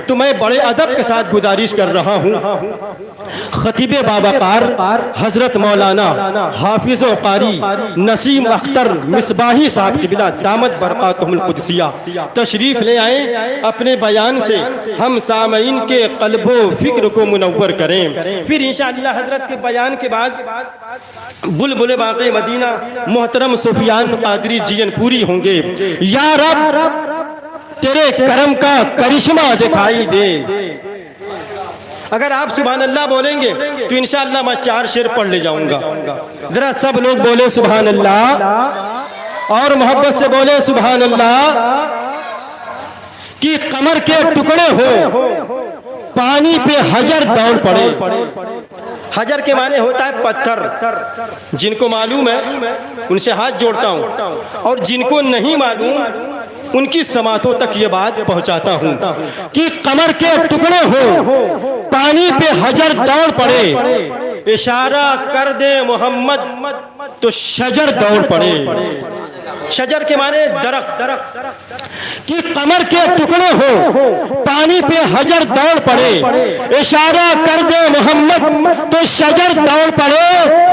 تو میں بڑے ادب کے ساتھ گزارش کر رہا ہوں، خطیب باوقار حضرت مولانا حافظ و قاری نسیم اختر مصباحی صاحب کی بلا دامت برکاتہم القدسیہ تشریف لے آئیں، اپنے بیان سے ہم سامعین کے قلب و فکر کو منور کریں۔ پھر انشاءاللہ حضرت کے بیان کے بعد بلبل باغ مدینہ محترم سفیان قادری جین پوری ہوں گے۔ یا رب تیرے کرم کا کرشمہ دکھائی دے۔ اگر آپ سبحان اللہ بولیں گے تو انشاءاللہ میں 4 شعر پڑھ لے جاؤں گا۔ ذرا سب لوگ بولے سبحان اللہ اور محبت سے بولے سبحان اللہ۔ کہ قمر کے ٹکڑے ہو پانی پہ حجر دوڑ پڑے۔ حجر کے معنی ہوتا ہے پتھر، جن کو معلوم ہے ان سے ہاتھ جوڑتا ہوں، اور جن کو نہیں معلوم ان کی سماعتوں تک یہ بات پہنچاتا ہوں کہ قمر کے ٹکڑے ہو پانی پہ حجر دوڑ پڑے، اشارہ کر دے محمد تو شجر دوڑ پڑے۔ شجر کے معنی درخت، کہ قمر کے ٹکڑے ہو پانی پہ حجر دوڑ پڑے، اشارہ کر دے محمد تو شجر دوڑ پڑے۔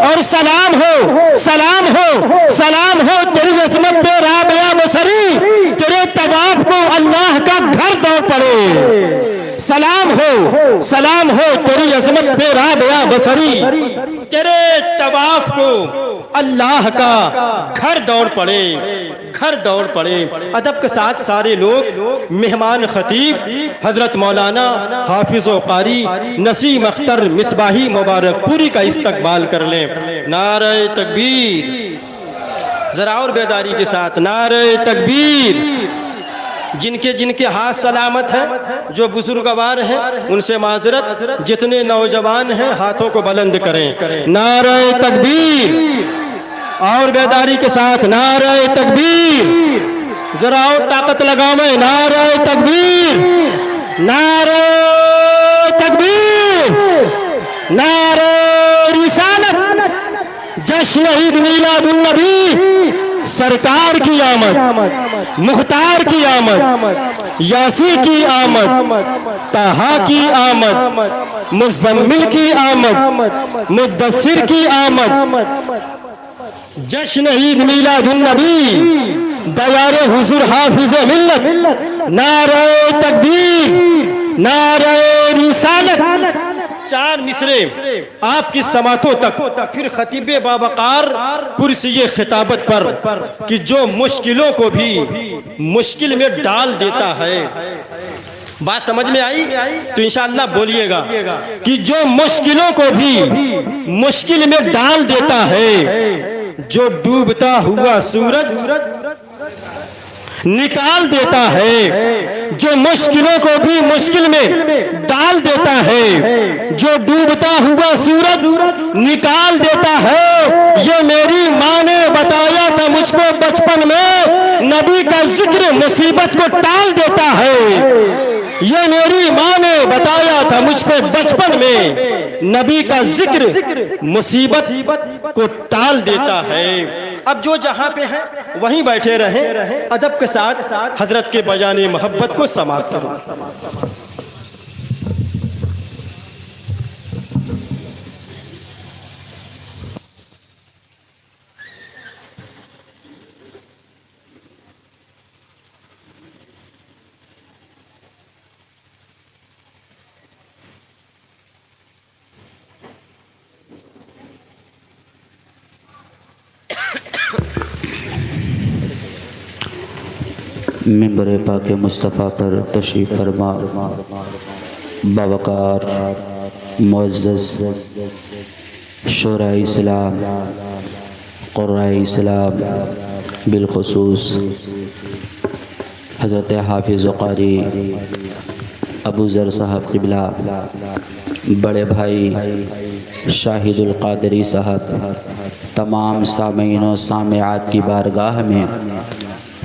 اور سلام ہو سلام ہو سلام ہو تیری عظمت پہ رابعہ بصری، تیرے طواف کو اللہ کا گھر دوڑ پڑے۔ سلام ہو تیری عظمت پہ رابعہ بصری، تیرے طواف کو اللہ کا گھر دوڑ پڑے، گھر دوڑ پڑے۔ ادب کے ساتھ سارے لوگ مہمان خطیب حضرت مولانا حافظ و قاری نسیم اختر مصباحی مبارک پوری کا استقبال کر لیں۔ نعرہ تکبیر، ذرا اور بیداری کے ساتھ نعرہ تکبیر۔ جن کے ہاتھ سلامت ہیں، جو بزرگوار ہیں ان سے معذرت، جتنے نوجوان ہیں ہاتھوں کو بلند کریں۔ نعرہ تکبیر اور بیداری کے ساتھ نعرہ تکبیر، ذرا اور طاقت لگاویں۔ نعرہ تکبیر، نعرہ تکبیر، نعرہ رسالت، جشن عید میلاد النبی، سرکار کی آمد، مختار کی آمد، یاسی کی آمد، طہا کی آمد، مزمل کی آمد، مدثر کی آمد، جشن عید میلاد النبی، دیار حضور حافظ ملت، نعرہ تکبیر، نعرہ رسالت۔ 4 مصرے آپ کی سماعتوں تک، پھر خطیب باوقار کرسی خطابت پر کہ جو مشکلوں کو بھی مشکل میں ڈال دیتا ہے۔ بات سمجھ میں آئی تو انشاءاللہ بولیے گا کہ جو مشکلوں کو بھی مشکل میں ڈال دیتا ہے، جو ڈوبتا ہوا سورج نکال دیتا ہے، جو مشکلوں کو بھی مشکل میں ڈال دیتا ہے، جو ڈوبتا ہوا سورج نکال دیتا ہے۔ یہ میری ماں نے بتایا تھا مجھ کو بچپن میں، نبی کا ذکر مصیبت کو ٹال دیتا ہے۔ یہ میری ماں نے بتایا تھا مجھ کو بچپن میں، نبی کا ذکر مصیبت کو ٹال دیتا ہے۔ اب جو جہاں پہ ہیں وہیں بیٹھے رہیں، ادب کے ساتھ حضرت کے بیان محبت کو سماعت کرو۔ منبر پاک مصطفیٰ پر تشریف فرما باوقار معزز شورائے اسلام، قرائے اسلام، بالخصوص حضرت حافظ و قاری ابو ذر صاحب قبلہ، بڑے بھائی شاہد القادری صاحب، تمام سامعین و سامعات کی بارگاہ میں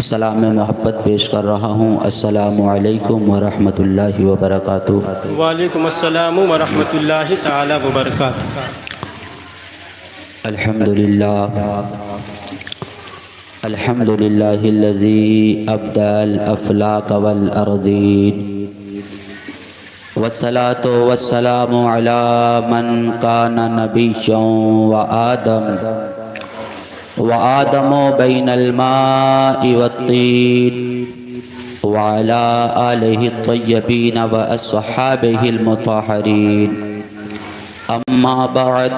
سلام محبت پیش کر رہا ہوں۔ السلام علیکم ورحمۃ اللہ وبرکاتہ۔ وعلیکم السلام ورحمۃ اللہ تعالی وبرکاتہ۔ الحمدللہ الحمدللہ الذی ابدع الافلاک والارضین والصلاة والسلام على من كان نبيا وآدم بين الماء والطين وعلى آله الطيبين وأصحابه المطهرين أما بعد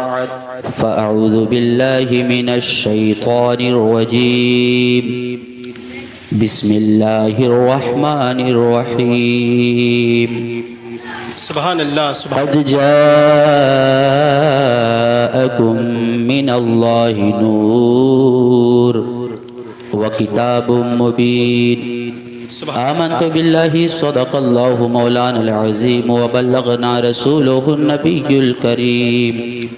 فأعوذ بالله من الشيطان الرجيم بسم الله الرحمن الرحيم سبحان اللہ سبحان قد جاءكم من الله نور وكتاب مبين آمنت بالله صدق الله مولانا العظيم وبلغنا رسوله النبي الكريم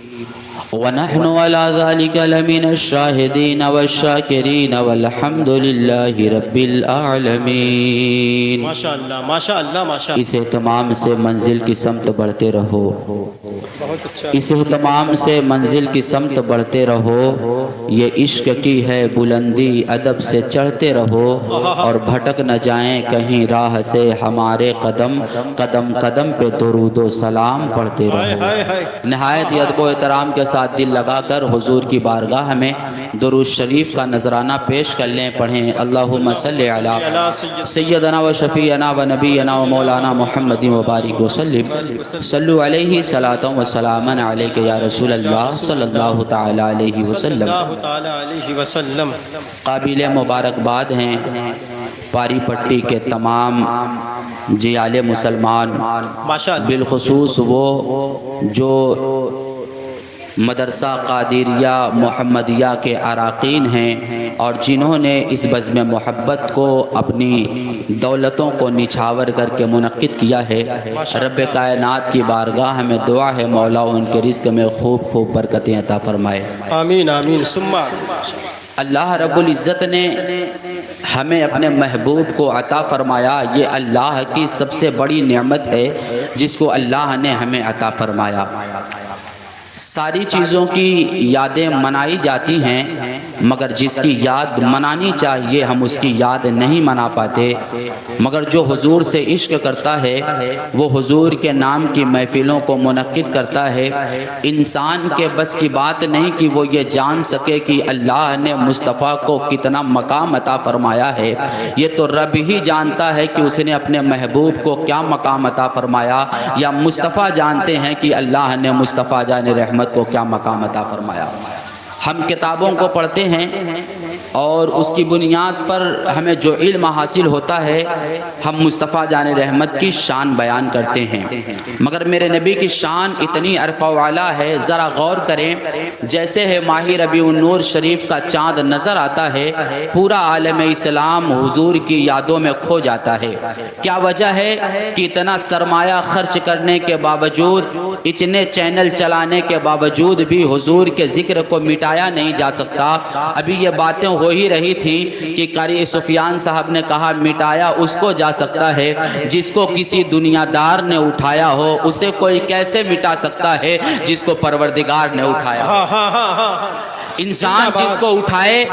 ونحن على ذلك لمن الشاهدين والشاكرين والحمد لله رب العالمين ماشاء اللہ ماشاء اللہ ماشاء اللہ. اس اہتمام سے منزل کی سمت بڑھتے رہو، بہت اچھا. اس اہتمام سے منزل کی سمت بڑھتے رہو. یہ عشق کی ہے بلندی، ادب سے چڑھتے رہو اور بھٹک نہ جائیں کہیں راہ سے ہمارے قدم، قدم قدم پہ درود و سلام پڑھتے ہائے رہو. ہائے ہائے. نہایت ہی ادب و احترام کے ساتھ دل لگا کر حضور کی بارگاہ میں درود شریف کا نذرانہ پیش کر لیں. پڑھیں اللہم صلی علی سیدنا و شفیعنا و نبینا و مولانا محمد و بارک وسلم. صلو علیہ صلاۃ و سلاما علیک یا رسول اللہ صلی اللہ تعالی علیہ وسلم. اللہ تعالی علیہ وسلم. قابل مبارکباد ہیں پاری پٹی کے تمام جیال مسلمان، ماشاء اللہ. بالخصوص وہ جو مدرسہ قادریہ محمدیہ کے اراکین ہیں اور جنہوں نے اس بزم محبت کو اپنی دولتوں کو نچھاور کر کے منعقد کیا ہے. رب کائنات کی بارگاہ میں دعا ہے مولا ان کے رزق میں خوب خوب برکتیں عطا فرمائے. آمین آمین ثم اللہ رب العزت نے ہمیں اپنے محبوب کو عطا فرمایا. یہ اللہ کی سب سے بڑی نعمت ہے جس کو اللہ نے ہمیں عطا فرمایا. ساری چیزوں کی یادیں منائی جاتی ہیں مگر جس کی یاد منانی چاہیے ہم اس کی یاد نہیں منا پاتے. مگر جو حضور سے عشق کرتا ہے وہ حضور کے نام کی محفلوں کو منعقد کرتا ہے. انسان کے بس کی بات نہیں کہ وہ یہ جان سکے کہ اللہ نے مصطفیٰ کو کتنا مقام عطا فرمایا ہے. یہ تو رب ہی جانتا ہے کہ اس نے اپنے محبوب کو کیا مقام عطا فرمایا، یا مصطفیٰ جانتے ہیں کہ اللہ نے مصطفیٰ جان رحمت کو کیا مقام عطا فرمایا. ہم کتابوں کو پڑھتے ہیں اور اس کی بنیاد پر ہمیں جو علم حاصل ہوتا ہے ہم مصطفیٰ جان رحمت کی شان بیان کرتے ہیں. مگر میرے نبی کی شان اتنی عرفہ والا ہے، ذرا غور کریں. جیسے ہے ماہ ربیع النور شریف کا چاند نظر آتا ہے پورا عالم اسلام حضور کی یادوں میں کھو جاتا ہے. کیا وجہ ہے کہ اتنا سرمایہ خرچ کرنے کے باوجود، اتنے چینل چلانے کے باوجود بھی حضور کے ذکر کو مٹایا نہیں جا سکتا. ابھی یہ باتیں ہو ہی رہی تھی کہ قاری سفیان صاحب نے کہا مٹایا اس کو جا سکتا ہے جس کو کسی دنیا دار نے اٹھایا ہو. اسے کوئی کیسے مٹا سکتا ہے جس کو پروردگار نے اٹھایا. انسان جس کو اٹھائے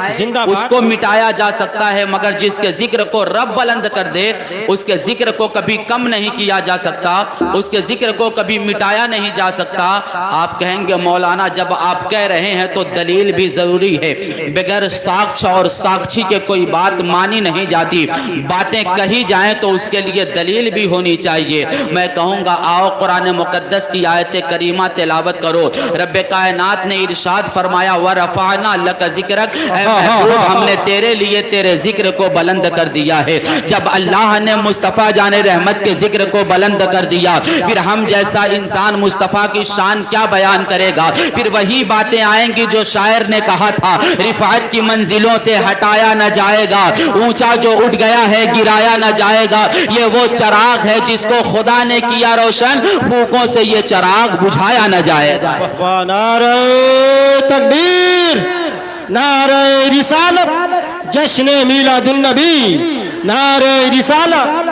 اس کو مٹایا جا سکتا ہے مگر جس کے ذکر کو رب بلند کر دے اس کے ذکر کو کبھی کم نہیں کیا جا سکتا، اس کے ذکر کو کبھی مٹایا نہیں جا سکتا. آپ کہیں گے مولانا جب آپ کہہ رہے ہیں تو دلیل بھی ضروری ہے. بغیر ساکش اور ساکشی کے کوئی بات مانی نہیں جاتی. باتیں کہی جائیں تو اس کے لیے دلیل بھی ہونی چاہیے. میں کہوں گا آؤ قرآن مقدس کی آیت کریمہ تلاوت کرو. رب کائنات نے ارشاد فرمایا ورفعنا لک ذکرک، اے محبوب ہم نے تیرے لیے تیرے ذکر کو بلند کر دیا ہے. جب اللہ نے مصطفیٰ جان رحمت کے ذکر کو بلند کر دیا پھر ہم جیسا انسان مصطفیٰ کی شان کیا بیان کرے گا. پھر وہی باتیں آئیں گی جو شاعر نے کہا تھا رفعت کی منزلوں سے ہٹایا نہ جائے گا، اونچا جو اٹھ گیا ہے گرایا نہ جائے گا. یہ وہ چراغ ہے جس کو خدا نے کیا روشن، پھوکوں سے یہ چراغ بجھایا نہ جائے گا. نعرہ تکبیر، نعرہ رسالت، جشن میلاد النبی، نعرہ رسالت.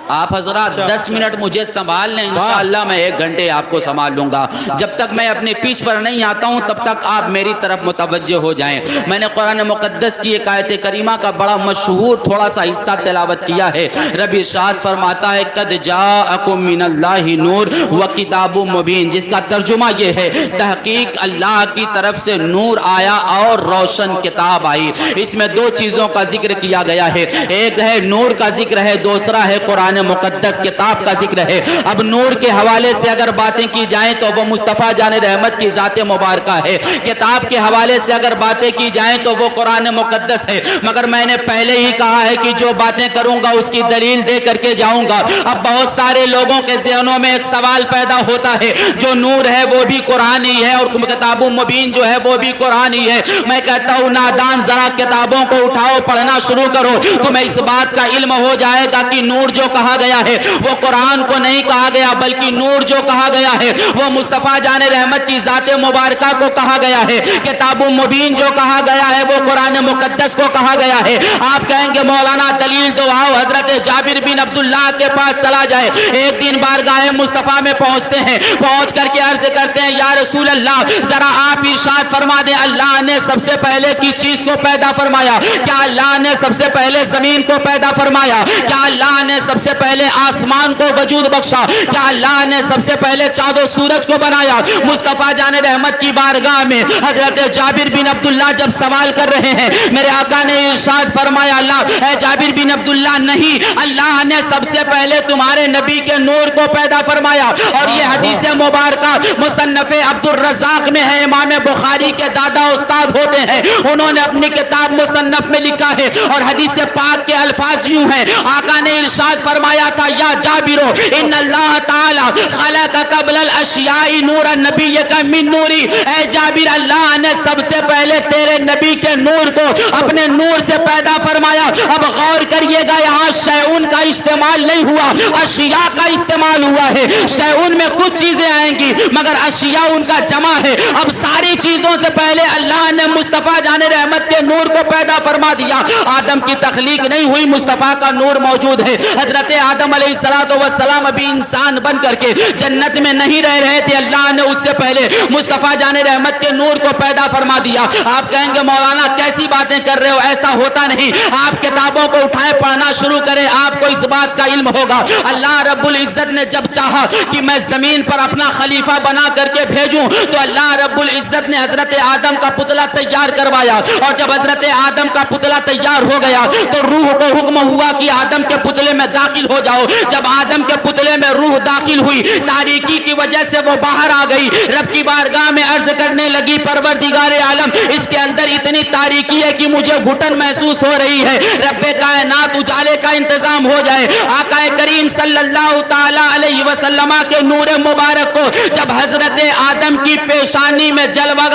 آپ حضرات 10 منٹ مجھے سنبھال لیں، انشاءاللہ میں 1 گھنٹے آپ کو سنبھال لوں گا. جب تک میں اپنے پیچھ پر نہیں آتا ہوں تب تک آپ میری طرف متوجہ ہو جائیں. میں نے قرآن مقدس کی ایک آیت کریمہ کا بڑا مشہور تھوڑا سا حصہ تلاوت کیا ہے. رب ارشاد فرماتا ہے قد جاءکم من اللہ نور وکتاب مبین، جس کا ترجمہ یہ ہے تحقیق اللہ کی طرف سے نور آیا اور روشن کتاب آئی. اس میں 2 چیزوں کا ذکر کیا گیا ہے، ایک ہے نور کا ذکر ہے، دوسرا ہے قرآن مقدس کتاب کا ذکر ہے. اب نور کے حوالے سے اگر باتیں کی جائیں تو وہ مصطفیٰ جان رحمت کی ذات مبارکہ ہے. کتاب کے حوالے سے اگر باتیں کی جائیں تو وہ قرآن مقدس ہے. مگر میں نے پہلے ہی کہا ہے کہ جو باتیں کروں گا اس کی دلیل دے کر کے جاؤں گا. اب بہت سارے لوگوں کے ذہنوں میں ایک سوال پیدا ہوتا ہے، جو نور ہے وہ بھی قرآن ہی ہے اور کتاب مبین جو ہے وہ بھی قرآن ہی ہے. میں کہتا ہوں نادان ذرا کتابوں کو اٹھاؤ، پڑھنا شروع کرو، تمہیں اس بات کا علم ہو جائے گا کہ نور جو کہا گیا ہے وہ قرآن کو نہیں کہا گیا، بلکہ نور جو کہا گیا ہے وہ مصطفیٰ جان رحمت کی ذات مبارکہ کو کہا گیا ہے. کتاب مبین جو کہا گیا ہے وہ قرآن مقدس کو کہا گیا ہے. آپ کہیں گے مولانا دلیل دو، آؤ حضرت جابر بن عبداللہ کے پاس چلا جائے. ایک دن بارگاہ مصطفیٰ میں پہنچتے ہیں، پہنچ کر کے عرض کرتے ہیں یا رسول اللہ ذرا آپ ارشاد فرما دیں اللہ نے سب سے پہلے کس چیز کو پیدا فرمایا؟ کیا اللہ نے سب سے پہلے زمین کو پیدا فرمایا؟ کیا اللہ نے سب سے پہلے آسمان کو وجود بخشا؟ کیا اللہ نے سب سے پہلے چاند و سورج کو بنایا؟ مصطفیٰ جان رحمت کی بارگاہ میں حضرت جابر بن عبداللہ جب سوال کر رہے ہیں، میرے آقا نے ارشاد فرمایا اللہ اے جابر بن عبداللہ نہیں، اللہ نے سب سے پہلے تمہارے نبی کے نور کو پیدا فرمایا. اور یہ حدیث مبارکہ مصنف عبد الرزاق میں ہے، امام بخاری کے دادا استاد ہوتے ہیں، انہوں نے اپنی کتاب مصنف میں لکھا ہے. اور حدیث پاک کے الفاظ یوں ہیں، آقا نے ارشاد فرمایا تھا یا جابرو ان اللہ تعالی خلق قبل الاشیاء نور نبیک من نوری. اے جابر اللہ نے سب سے پہلے تیرے نبی کے نور کو اپنے نور سے پیدا فرمایا. اب غور کریے گا یہاں شیعون کا استعمال نہیں ہوا، اشیاء کا استعمال ہوا ہے. شیعون میں کچھ چیزیں آئیں گی مگر اشیاء ان کا جمع ہے. اب ساری چیزوں سے پہلے اللہ نے مصطفیٰ جان رحمت کے نور کو پیدا فرما دیا. آدم کی تخلیق نہیں ہوئی، مصطفیٰ کا نور موجود ہے. حضرت آدم علیہ السلام ابھی انسان بن کر کے جنت میں نہیں رہ رہے تھے، اللہ نے اس سے پہلے مصطفیٰ جان رحمت کے نور کو پیدا فرما دیا. آپ کہیں گے مولانا کیسی باتیں کر رہے ہو، ایسا ہوتا نہیں. آپ کتابوں کو اٹھائے پڑھنا شروع کریں، آپ کو اس بات کا علم ہوگا. اللہ رب العزت نے جب چاہا کہ میں زمین پر اپنا خلیفہ بنا کر کے بھیجوں تو اللہ رب العزت نے حضرت آدم کا پتلا تیار کروایا. اور جب حضرت آدم کا پتلا تیار ہو گیا تو روح کو حکم ہوا کہ آدم کے پتلے میں داخل ہو جاؤ. جب آدم کے پتلے میں روح داخل ہوئی، تاریکی کی وجہ سے وہ باہر آ گئی. رب کی بارگاہ میں عرض کرنے لگی پروردگار عالم اس کے اندر اتنی تاریکی ہے کہ مجھے گھٹن محسوس ہو رہی ہے، رب کائنات اجالے کا انتظام ہو جائے. آقا کریم صلی اللہ تعالی علیہ وسلم کے نور مبارک کو جب حضرت آدم کی پیشانی میں جلوہ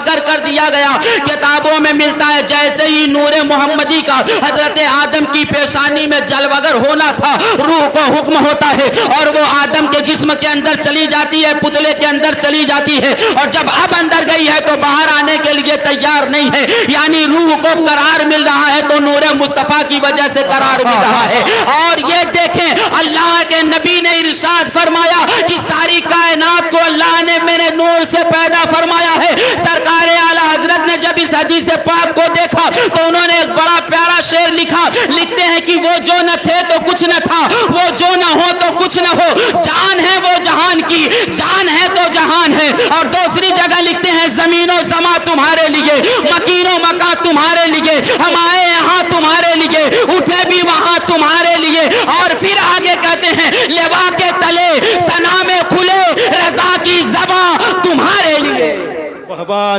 گر کر دیا گیا، کتابوں میں ملتا ہے جیسے ہی نور محمدی کا حضرت آدم کی پیشانی میں جلوہ گر ہونا تھا، روح کو حکم ہوتا ہے اور وہ آدم کے جسم کے اندر چلی جاتی ہے، پتلے کے اندر چلی جاتی ہے. اور جب اب اندر گئی ہے تو باہر آنے کے لیے تیار نہیں ہے، یعنی روح کو قرار مل رہا ہے تو نور مصطفیٰ کی وجہ سے قرار مل رہا ہے. اور یہ دیکھیں اللہ کے نبی نے ارشاد فرمایا کہ ساری کائنات کو اللہ نے میرے نور سے پیدا فرمایا ہے. سرکار اعلی حضرت نے جب اس حدیث پاک کو دیکھا تو انہوں نے ایک بڑا پیارا شعر لکھا. لکھتے ہیں کہ وہ جو نہ تھے تو کچھ نہ تھا، وہ جو نہ ہو تو کچھ نہ ہو، جان ہے وہ جہان کی، جان ہے تو جہان ہے. اور دوسری جگہ لکھتے ہیں زمین و زماں تمہارے لیے، مکین و مکان تمہارے لیے، ہم آئے یہاں تمہارے لیے، اٹھے بھی وہاں تمہارے لیے. اور پھر آگے کہتے ہیں لوا کے تلے سنا میں کھلے رضا کی زباں تمہارے لیے.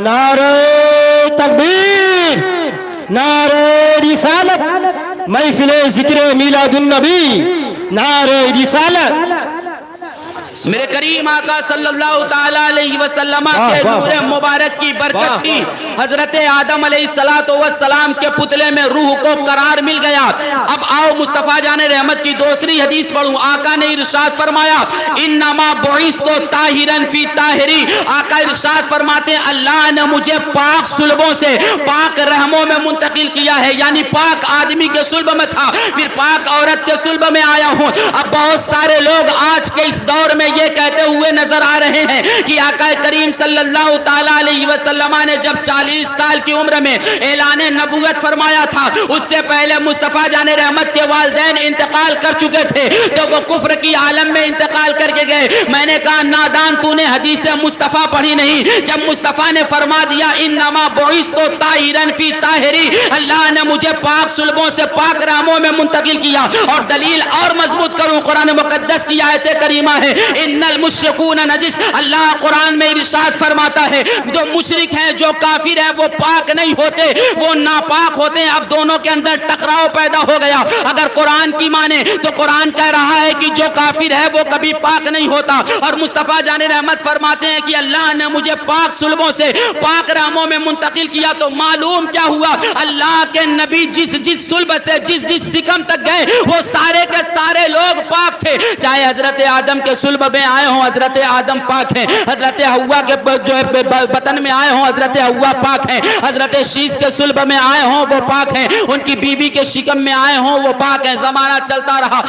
نعرہ تکبیر، نعرہ رسالت، محفل ذکر میلاد النبی، نعرہ رسالت. میرے کریم آقا صلی اللہ تعالیٰ علیہ وسلم کے نور مبارک کی برکت تھی، حضرت آدم علیہ السلام کے پتلے میں روح کو قرار مل گیا۔ اب آؤ مصطفیٰ جان رحمت کی دوسری حدیث پڑھوں۔ آقا نے ارشاد فرمایا انما بعثت طاہرا فی طاہری، آقا ارشاد فرماتے ہیں اللہ نے مجھے پاک صلبوں سے پاک رحموں میں منتقل کیا ہے، یعنی پاک آدمی کے صلب میں تھا پھر پاک عورت کے صلب میں آیا ہوں۔ اب بہت سارے لوگ آج کے اس دور میں یہ کہتے ہوئے نظر آ رہے ہیں کہ آقا کریم صلی اللہ تعالیٰ علیہ وسلم نے جب 40 سال کی عمر میں اعلان نبوت فرمایا تھا، اس سے پہلے مصطفیٰ جان رحمت کے والدین انتقال کر چکے تھے تو وہ کفر کی عالم میں انتقال کر کے گئے۔ میں نے کہا نادان تو نے حدیث مصطفیٰ پڑھی نہیں، جب مصطفیٰ نے فرما دیا انما بعثت طاہرا فی طاہری، اللہ نے مجھے پاک صلبوں سے پاک رحموں میں منتقل کیا۔ اور دلیل اور مضبوط کروں، قرآن مقدس کی آیت کریمہ ہے ان المشرکون نجس، اللہ قرآن میں ارشاد فرماتا ہے جو مشرک ہیں جو کافر ہیں وہ پاک نہیں ہوتے، وہ ناپاک ہوتے ہیں۔ اب دونوں کے اندر ٹکراؤ پیدا ہو گیا۔ اگر قرآن کی مانے تو قرآن کہہ رہا ہے کہ جو کافر ہے وہ کبھی پاک نہیں ہوتا، اور مصطفیٰ جان رحمت فرماتے ہیں کہ اللہ نے مجھے پاک صلبوں سے پاک رحموں میں منتقل کیا۔ تو معلوم کیا ہوا، اللہ کے نبی جس صلب سے جس سکم تک گئے وہ سارے کے سارے لوگ پاک تھے، چاہے حضرت آدم کے صلب میں آئے ہوں حضرت آدم پاک ہیں، حضرت حوا کے جو بطن میں آئے ہوں حضرت حوا پاک ہیں، حضرت شیش کے صلب میں آئے ہوں وہ پاک ہیں، ان کی بیوی کے شکم میں آئے ہوں وہ پاک ہیں۔ زمانہ چلتا رہا،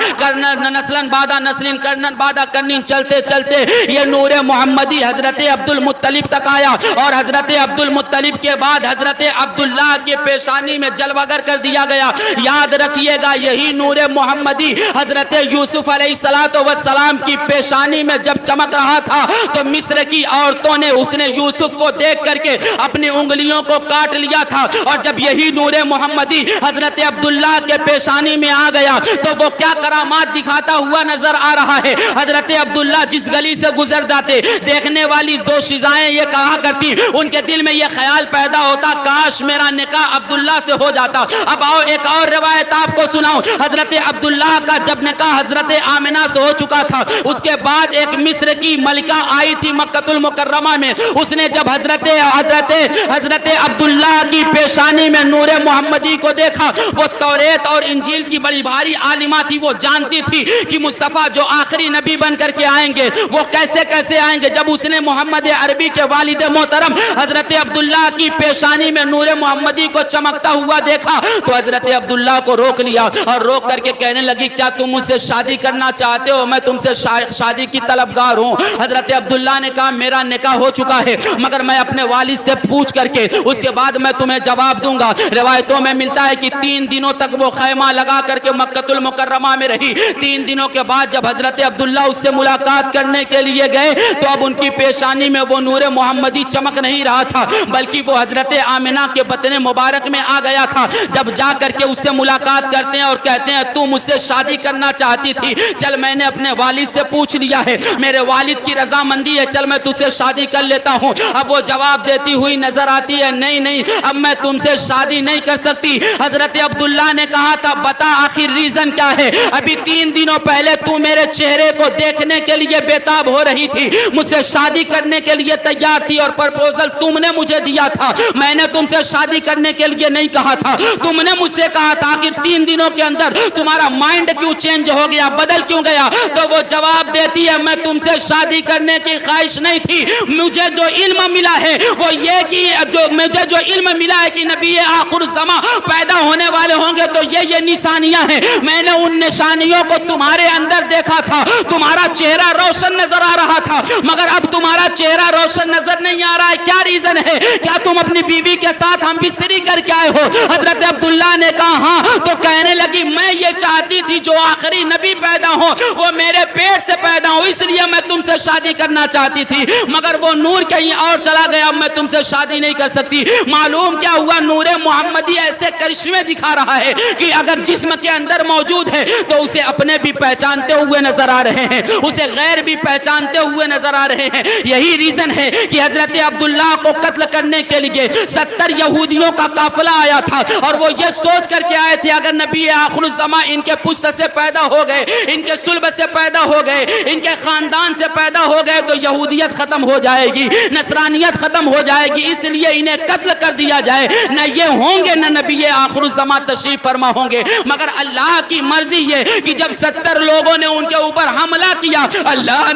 نسلن بعد نسلن کرنن بعد کرنن، چلتے چلتے یہ نور محمدی حضرت عبد المطلب تک آیا، اور حضرت عبد المطلب کے بعد حضرت عبداللہ کے پیشانی میں جلوگر کر دیا گیا۔ یاد رکھیے گا یہی نور محمدی حضرت یوسف علیہ السلام کی پیشانی میں جب چمک رہا تھا تو مصر کی عورتوں نے اس نے یوسف کو دیکھ کر کے اپنی انگلیوں کو کاٹ لیا تھا، اور جب یہی نور محمدی حضرت عبداللہ کے پیشانی میں آ گیا تو وہ کیا کرامات دکھاتا ہوا نظر آ رہا ہے۔ حضرت عبداللہ جس گلی سے گزر جاتے دیکھنے والی دو شیزائیں یہ کہا کرتی، ان کے دل میں یہ خیال پیدا ہوتا کاش میرا نکاح عبداللہ سے ہو جاتا۔ اب آؤ ایک اور روایت آپ کو سناؤں، حضرت عبداللہ کا جب نکاح حضرت آمنہ سے ہو چکا تھا، اس کے بعد ایک مصر کی ملکہ آئی تھی مکہ المکرمہ میں، اس نے جب حضرت عبداللہ کی پیشانی میں نور محمدی کو دیکھا، وہ توریت اور انجیل کی بڑی بھاری عالمہ تھی، وہ جانتی تھی کہ مصطفیٰ جو آخری نبی بن کر کے آئیں گے وہ کیسے کیسے آئیں گے۔ جب اس نے محمد عربی کے والد محترم حضرت عبداللہ کی پیشانی میں نور محمدی کو چمکتا ہوا دیکھا تو حضرت عبداللہ کو روک لیا، اور روک کر کے کہنے لگی کیا تم مجھ سے شادی کرنا چاہتے ہو؟ میں تم سے شادی کی طلبگار ہوں۔ حضرت عبداللہ نے کہا میرا نکاح ہو چکا ہے، مگر میں اپنے والد سے پوچھ کر کے اس کے بعد میں تمہیں جواب دوں گا۔ روایتوں میں ملتا ہے کہ 3 دنوں تک وہ خیمہ لگا کر کے مکہ المکرمہ میں رہی۔ 3 دنوں کے بعد جب حضرت عبداللہ اس سے ملاقات کرنے کے لیے گئے تو اب ان کی پیشانی میں وہ نور محمدی چمک نہیں رہا تھا، بلکہ وہ حضرت آمنہ کے بطن مبارک میں آ گیا تھا۔ جب جا کر کے اس سے ملاقات کرتے ہیں اور کہتے ہیں تو مجھ سے شادی کرنا چاہتی تھی، چل میں نے اپنے والد سے پوچھ لیا ہے، میرے والد کی رضامندی ہے، چل میں تجھ سے شادی کر لیتا ہوں۔ اب وہ جواب دیتی ہوئی نظر آتی ہے نہیں نہیں اب میں تم سے شادی نہیں کر سکتی۔ حضرت عبداللہ نے کہا تھا بتا آخر ریزن کیا ہے؟ ابھی 3 دنوں پہلے تو میرے چہرے کو دیکھنے کے لیے بےتاب ہو رہی تھی، مجھ سے شادی کرنے کے لیے تیار تھی، اور پرپوزل تم نے مجھے دیا تھا، میں نے تم سے شادی کرنے کے لیے نہیں کہا تھا، تم نے مجھ سے کہا تھا کہ 3 دنوں کے اندر تمہارا مائنڈ کیوں چینج ہو گیا، بدل کیوں گیا؟ تو وہ جواب دیتی ہے میں تم سے شادی کرنے کی خواہش نہیں تھی، مجھے جو علم ملا ہے وہ یہ کہ مجھے جو علم ملا ہے کہ نبی آخر الزمان پیدا ہونے والے ہوں گے تو یہ نشانیاں ہیں، میں نے ان نشانیوں کو تمہارے اندر دیکھا تھا، تمہارا چہرہ روشن نظر آ رہا تھا، مگر اب تمہارا چہرہ روشن نظر نہیں آ رہا ہے، کیا ریزن ہے؟ کیا تم اپنی بیوی کے ساتھ ہم بستری کر کے آئے ہو؟ حضرت عبداللہ نے کہا ہاں، تو کہنے لگی میں یہ چاہتی تھی جو آخری نبی پیدا ہو وہ میرے پیٹ سے پیدا ہو، اس لیے میں تم سے شادی کرنا چاہتی تھی، مگر وہ نور کہیں اور چلا گیا، میں تم سے شادی نہیں کر سکتی۔ معلوم کیا ہوا، نور محمدی ایسے کرشمے دکھا رہا ہے کہ اگر جسم کے اندر موجود ہے تو اسے اپنے بھی پہچانتے ہوئے نظر آ رہے ہیں، اسے غیر بھی پہچانتے ہوئے نظر آ رہے ہیں۔ یہی ریزن ہے کہ حضرت عبداللہ کو قتل کرنے کے لیے 70 یہودیوں کا قافلہ آیا تھا، اور وہ یہ سوچ کر کے آئے تھے اگر نبی آخر الزمان ان کے پشت سے پیدا ہو گئے، ان کے صلب سے پیدا ہو گئے، ان کے خاندان سے پیدا ہو گئے تو یہودیت ختم ہو جائے گی، نصرانیت ختم ہو جائے گی، اس لیے انہیں قتل کر دیا جائے، نہ یہ ہوں گے نہ نبی آخر الزمان تشریف فرما ہوں گے۔ مگر اللہ کی مرضی یہ کہ جب 70 لوگوں نے ان کے اوپر حملہ کیا، اللہ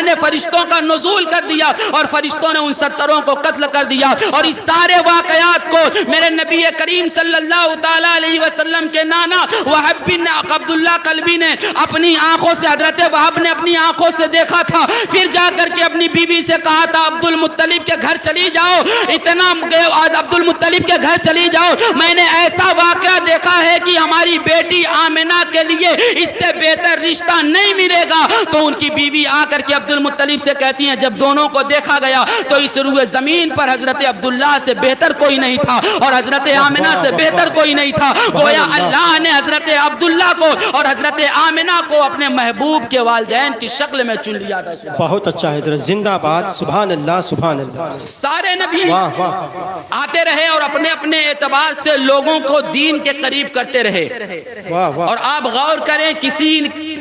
نے فرشتوں کا نزول کر دیا اور فرشتوں نے ان 70 کو قتل کر دیا۔ اور اس سارے واقعات کو میرے نبی کریم صلی اللہ تعالی علیہ وسلم کے نانا وہب بن عبداللہ قلبی نے اپنی آنکھوں سے، حضرت وہب نے اپنی آنکھوں سے دیکھا تھا، پھر جا کر کے اپنی بیوی سے کہا تھا عبد المطلب کے گھر چلی جاؤ، عبد المطلب کے گھر چلی جاؤ، میں نے ایسا واقعہ دیکھا ہے کہ ہماری بیٹی آمنہ کے لیے اس سے بہتر رشتہ نہیں ملے گا۔ تو ان کی بیوی آ کر کے عبد المطلب سے کہتی ہیں جب دونوں کو دیکھا گیا تو اس روئے زمین پر حضرت عبداللہ سے بہتر کوئی نہیں تھا اور حضرت آمنہ سے بہتر کوئی نہیں تھا۔ گویا اللہ نے حضرت عبداللہ کو اور حضرت آمنہ کو اپنے محبوب کے والدین کی شکل میں چن لیا تھا۔ بہت اچھا حضرت، زندہ باد، سبحان اللہ سبحان اللہ۔ سارے نبی واہ واہ آتے رہے اور اپنے اپنے اعتبار سے لوگوں کو دین کے قریب کرتے رہے۔ واہ واہ۔ اور آپ غور کریں کسی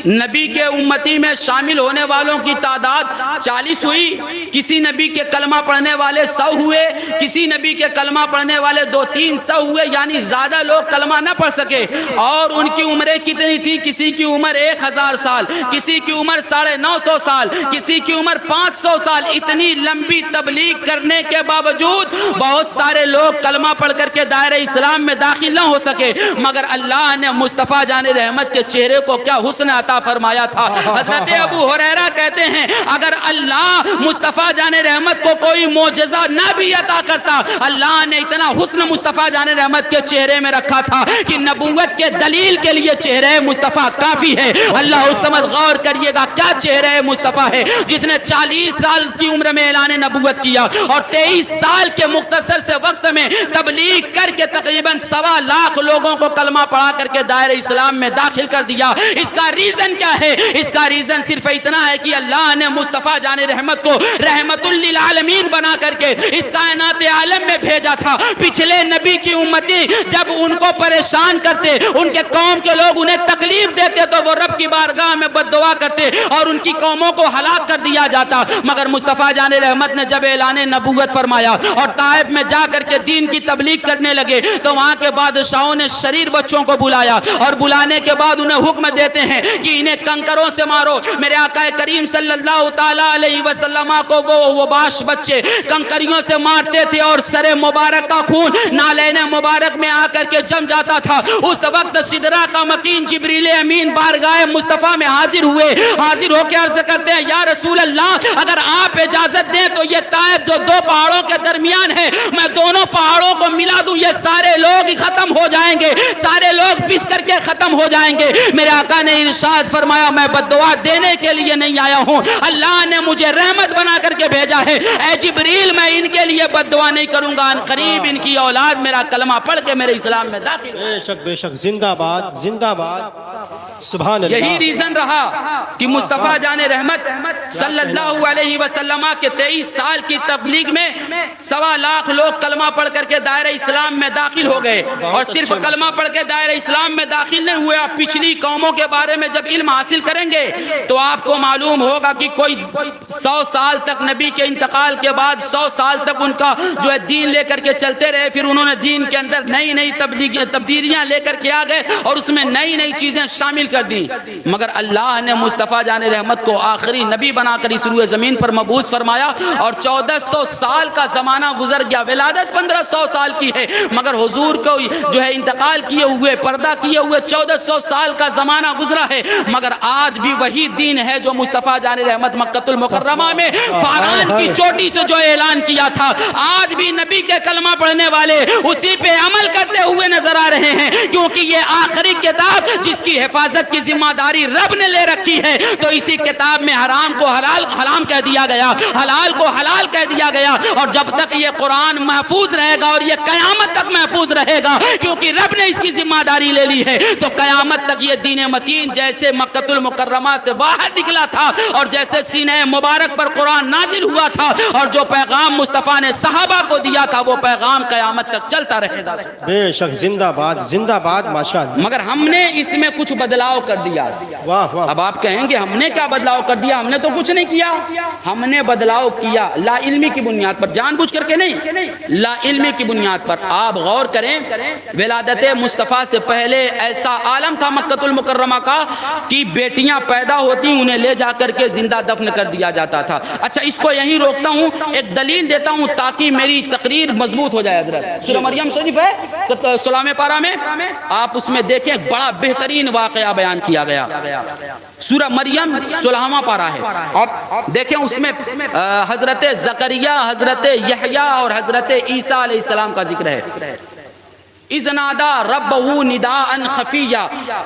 نبی کے امتی میں شامل ہونے والوں کی تعداد 40 ہوئی، کسی نبی کے کلمہ پڑھنے والے 100 ہوئے، کسی نبی کے کلمہ پڑھنے والے 200-300 ہوئے، یعنی زیادہ لوگ کلمہ نہ پڑھ سکے۔ اور ان کی عمریں کتنی تھی؟ کسی کی عمر 1000 سال، کسی کی عمر 950 سال، کسی کی عمر 500 سال۔ اتنی لمبی تبلیغ کرنے کے باوجود بہت سارے لوگ کلمہ پڑھ کر کے دائرہ اسلام میں داخل نہ ہو سکے، مگر اللہ نے مصطفیٰ جان رحمت کے چہرے کو کیا حسن عطا فرمایا تھا۔ حضرت ابو ہریرہ کہتے ہیں اگر اللہ مصطفیٰ جان رحمت کو کوئی معجزہ نہ بھی عطا کرتا، اللہ نے اتنا حسن مصطفیٰ جان رحمت کے چہرے میں رکھا تھا کہ نبوت کے دلیل کے لیے چہرے مصطفیٰ کافی ہے۔ اللہ الصمد، غور کریے گا کیا چہرے مصطفیٰ ہے جس نے 40 سال کی عمر میں اعلان نبوت کیا اور 23 سال کے مختصر سے وقت میں تبلیغ کر کے تقریباً 1.25 لاکھ لوگوں کو کلمہ پڑھا کر کے دائرہ اسلام میں داخل کر دیا۔ اس کا ریزن کیا ہے؟ اس کا ریزن صرف اتنا ہے کہ اللہ نے مصطفیٰ جان رحمت کو رحمت للعالمین بنا کر کے اس کائنات عالم میں بھیجا تھا۔ پچھلے نبی کی امتی جب ان کو پریشان کرتے، ان کے قوم کے لوگ انہیں تکلیف دیتے تو وہ رب کی بارگاہ میں بد دعا کرتے اور ان کی قوموں کو ہلاک کر دیا جاتا۔ مگر مصطفیٰ جان رحمت نے جب اعلان نبوت فرمایا اور طائف میں جا کر کے دین کی تبلیغ کرنے لگے تو وہاں کے بادشاہوں نے شریر بچوں کو بلایا اور بلانے کے بعد انہیں حکم دیتے ہیں کہ انہیں کنکروں سے مارو۔ میرے آقا کریم صلی اللہ تعالی علیہ وسلم کو وہ باش بچے کنکریوں سے مارتے تھے اور سر مبارک کا خون نالین مبارک میں آ کر کے جم جاتا تھا۔ اس وقت سدرہ کا مکین جبریل امین بارگاہ مصطفیٰ میں حاضر ہوئے، حاضر ہو کے عرض کرتے ہیں یا رسول اللہ اگر آپ اجازت دیں تو یہ طائف جو 2 پہاڑوں کے درمیان ہے میں دونوں پہاڑوں کو ملا دوں، یہ سارے لوگ ختم ہو جائیں گے، سارے لوگ پس کر کے ختم ہو جائیں گے۔ میرے آقا نے ارشاد فرمایا میں بد دعا دینے کے لیے نہیں آیا ہوں، اللہ نے مجھے رحمت بنا کر کے بھیجا ہے۔ اے جبریل میں ان کے لیے بد دعا نہیں کروں گا، ان قریب ان کی اولاد میرا کلمہ پڑھ کے میرے اسلام میں داخل ہو۔ بے شک بے شک، زندہ باد زندہ باد، سبحان اللہ۔ یہی ریزن رہا کہ مصطفیٰ جان رحمت صلی اللہ علیہ وسلم کے 23 سال کی تبلیغ میں 1.25 لاکھ لوگ کلمہ پڑھ کر کے دائرہ اسلام میں داخل ہو گئے۔ اور صرف کلمہ پڑھ کے دائرہ اسلام میں داخل نہیں ہوئے، آپ پچھلی قوموں کے بارے میں جب علم حاصل کریں گے تو آپ کو معلوم ہوگا کہ کوئی 100 سال تک نبی کے انتقال کے بعد 100 سال تک ان کا جو ہے دین لے کر کے چلتے رہے، پھر انہوں نے دین کے اندر نئی نئی تبدیلیاں لے کر کے آ گئے اور اس میں نئی نئی چیزیں شامل کر دی۔ مگر اللہ نے مصطفیٰ جان رحمت کو آخری نبی بنا کر اس روئے زمین پر مبعوث فرمایا اور 1400 سال کا زمانہ گزر گیا۔ ولادت 1500 سال کی ہے مگر حضور کو جو ہے انتقال کیے ہوئے، پردہ کیے ہوئے 1400 سال کا زمانہ گزرا ہے، مگر آج بھی وہی دین ہے جو مصطفیٰ جان رحمت مکہ المکرمہ میں فاران کی چوٹی سے جو اعلان کیا تھا، آج بھی نبی کے کلمہ پڑھنے والے اسی پہ عمل کرتے ہوئے نظر آ رہے ہیں، کیونکہ یہ آخری کتاب جس کی حفاظت کی ذمہ داری رب نے لے رکھی ہے۔ تو اسی کتاب میں حرام کو حرام کہہ دیا گیا، حلال کو حلال کہہ دیا گیا، اور جب تک یہ قرآن محفوظ رہے گا اور یہ قیامت تک محفوظ رہے گا کیونکہ رب نے اس کی ذمہ داری لے لی ہے، تو قیامت تک یہ دین متین جیسے کے مکۃ المکرمہ سے باہر نکلا تھا اور جیسے سینے مبارک پر قرآن نازل ہوا تھا اور جو پیغام مصطفیٰ نے صحابہ کو دیا تھا وہ پیغام قیامت تک چلتا رہے گا. بے شک زندہ باد ماشاءاللہ. مگر ہم نے اس میں کچھ بدلاؤ کر دیا. واہ واہ. اب آپ کہیں گے ہم نے کیا بدلاؤ کر دیا؟ ہم نے تو کچھ نہیں کیا. ہم نے بدلاؤ کیا لا علمی کی بنیاد پر, جان بوجھ کر کے نہیں, لا علمی کی بنیاد پر. آپ غور کریں, ولادت مصطفیٰ سے پہلے ایسا عالم تھا مکۃ المکرمہ کا کہ بیٹیاں پیدا ہوتی انہیں لے جا کر کے زندہ دفن کر دیا جاتا تھا. اچھا اس کو یہیں روکتا ہوں, ایک دلیل دیتا ہوں تاکہ میری تقریر مضبوط ہو جائے. حضرت سورہ مریم شریف ہے 16ویں پارہ میں, آپ اس میں دیکھیں بڑا بہترین واقعہ بیان کیا گیا. سورہ مریم 16واں پارہ ہے. اب دیکھیں اس میں حضرت زکریا, حضرت یحییٰ اور حضرت عیسیٰ علیہ السلام کا ذکر ہے. اذ نادى ربه نداء خفیا,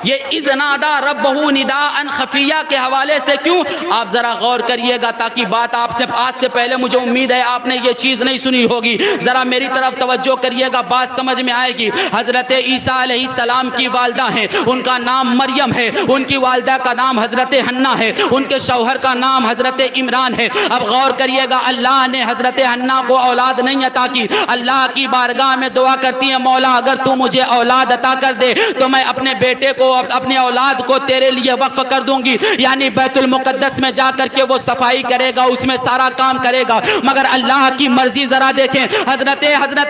یہ اذ نادى ربه نداء خفیا کے حوالے سے کیوں, آپ ذرا غور کریے گا تاکہ بات آپ سے آج سے پہلے مجھے امید ہے آپ نے یہ چیز نہیں سنی ہوگی. ذرا میری طرف توجہ کریے گا, بات سمجھ میں آئے گی. حضرت عیسیٰ علیہ السلام کی والدہ ہیں, ان کا نام مریم ہے, ان کی والدہ کا نام حضرت حنا ہے, ان کے شوہر کا نام حضرت عمران ہے. اب غور کریے گا, اللہ نے حضرت حنا کو اولاد نہیں عطا کی. اللہ کی بارگاہ میں دعا کرتی ہیں, مولا اگر تو مجھے اولاد عطا کر دے تو میں اپنے بیٹے کو, اپنے اولاد کو تیرے لیے وقف کر دوں گی. یعنی بیت المقدس میں جا کر کے وہ صفائی کرے گا, اس میں سارا کام کرے گا. مگر اللہ کی مرضی ذرا دیکھیں, حضرت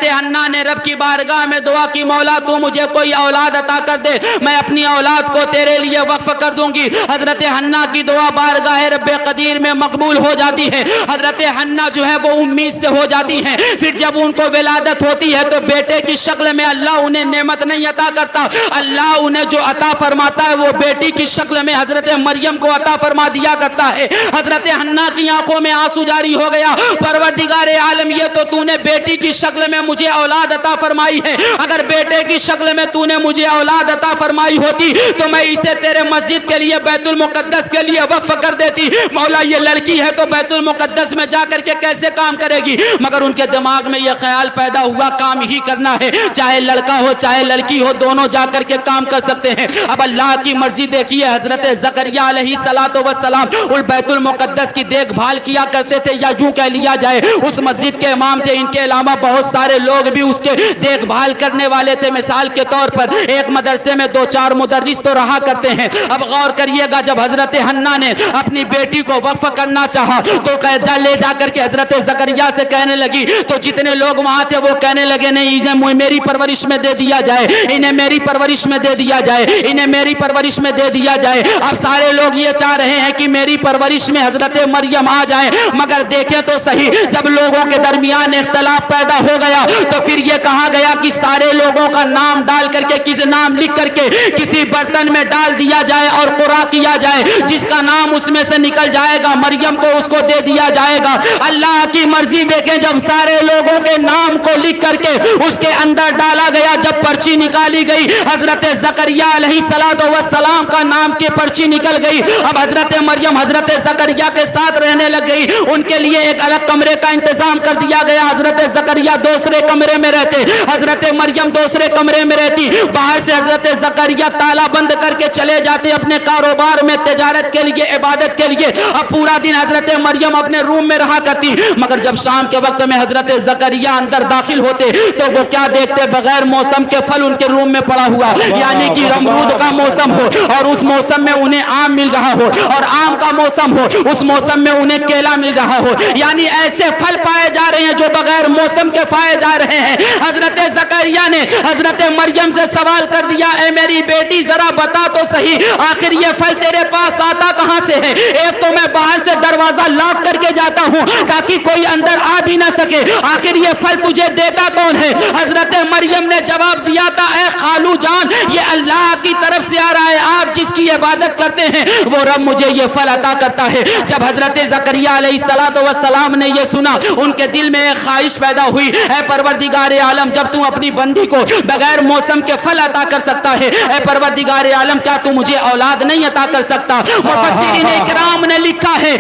حنا نے رب کی بارگاہ میں دعا کی, مولا تو مجھے کوئی اولاد عطا کر دے, میں اپنی اولاد کو تیرے لیے وقف کر دوں گی. حضرت حنا کی دعا بارگاہ رب قدیر میں مقبول ہو جاتی ہے. حضرت حنا جو ہے وہ امید سے ہو جاتی ہیں. پھر جب ان کو ولادت ہوتی ہے تو بیٹے کی شکل میں اللہ انہیں نعمت نہیں عطا کرتا, اللہ انہیں جو عطا فرماتا ہے وہ بیٹی کی شکل میں حضرت مریم کو عطا فرما دیا کرتا ہے. حضرت حنا کی آنکھوں میں آنسو جاری ہو گیا, پروردگار عالم یہ تو تو نے بیٹی کی شکل میں مجھے اولاد عطا فرمائی ہے, اگر بیٹے کی شکل میں تو نے مجھے اولاد عطا فرمائی ہوتی تو میں اسے تیرے مسجد کے لیے, بیت المقدس کے لیے وقف کر دیتی. مولا یہ لڑکی ہے تو بیت المقدس میں جا کر کے کیسے کام کرے گی. مگر ان کے دماغ میں یہ خیال پیدا ہوا کام ہی کرنا ہے, چاہے لڑکا ہو چاہے لڑکی ہو, دونوں جا کر کے کام کر سکتے ہیں. اب اللہ کی مرضی دیکھیے, حضرت زکریا علیہ السلام بیت المقدس کی دیکھ بھال کیا کرتے تھے, یا یوں کہہ لیا جائے اس مسجد کے امام تھے. ان کے علاوہ بہت سارے لوگ بھی اس کے دیکھ بھال کرنے والے تھے. مثال کے طور پر ایک مدرسے میں 2-4 مدرس تو رہا کرتے ہیں. اب غور کریے گا, جب حضرت حنا نے اپنی بیٹی کو وقف کرنا چاہا تو لے جا کر کے حضرت زکریا سے کہنے لگی, تو جتنے لوگ وہاں تھے وہ کہنے لگے نہیں میری پرورش میں دے دیا جائے, انہیں میری پرورش میں دے دیا جائے, انہیں میری پرورش میں دے دیا جائے. اب سارے لوگ یہ چاہ رہے ہیں کہ میری پرورش میں حضرت مریم آ جائیں. مگر دیکھیں تو صحیح, جب لوگوں کے درمیان اختلاف پیدا ہو گیا تو پھر یہ کہا گیا کہ سارے لوگوں کا نام ڈال کر کے, کسی نام لکھ کر کے کسی برتن میں ڈال دیا جائے اور قرعہ کیا جائے, جس کا نام اس میں سے نکل جائے گا مریم کو اس کو دے دیا جائے گا. اللہ کی مرضی دیکھیں, جب سارے لوگوں کے نام کو لکھ کر کے اس کے اندر ڈالا گیا, جب پرچی نکالی گئی حضرت زکریا علیہ السلام کا نام کی پرچی نکل گئی. اب حضرت مریم حضرت زکریا کے ساتھ رہنے لگ گئی. ان کے لیے ایک الگ کمرے کا انتظام کر دیا گیا. حضرت زکریا دوسرے کمرے میں رہتے, حضرت مریم دوسرے کمرے میں رہتی. باہر سے حضرت زکریا تالا بند کر کے چلے جاتے اپنے کاروبار میں, تجارت کے لیے, عبادت کے لیے. اب پورا دن حضرت مریم اپنے روم میں رہا کرتی. مگر جب شام کے وقت میں حضرت زکریا اندر داخل ہوتے تو وہ کیا دیکھتے, بغیر موسم کے پھل ان کے روم میں پڑا ہوا, یعنی کہ امرود کا موسم ہو اور اس موسم میں انہیں آم مل رہا ہو, اور آم کا موسم ہو اس موسم میں انہیں کیلا مل رہا ہو. یعنی ایسے پھل پائے جا رہے ہیں جو بغیر موسم کے پائے جا رہے ہیں. حضرت زکریا نے حضرت مریم سے سوال کر دیا, اے میری بیٹی ذرا بتا تو صحیح, آخر یہ پھل تیرے پاس آتا کہاں سے ہے؟ ایک تو میں باہر سے دروازہ لاک کر کے جاتا ہوں تاکہ کوئی اندر آ بھی نہ سکے, آخر یہ پھل تجھے دیتا کون ہے؟ حضرت مریم نے جواب دیا تھا, اے خالو جان, یہ اللہ کی طرف سے آ رہا ہے, آپ جس کی عبادت کرتے ہیں وہ رب مجھے یہ پھل عطا کرتا ہے. جب حضرت زکریا علیہ السلام نے یہ سنا, ان کے دل میں ایک خواہش پیدا ہوئی, اے پروردگار عالم, جب تو اپنی بندی کو بغیر موسم کے پھل عطا کر سکتا ہے, اے پروردگار عالم, کیا تو مجھے اولاد نہیں عطا کر سکتا؟ مفسرین کرام نے لکھا ہے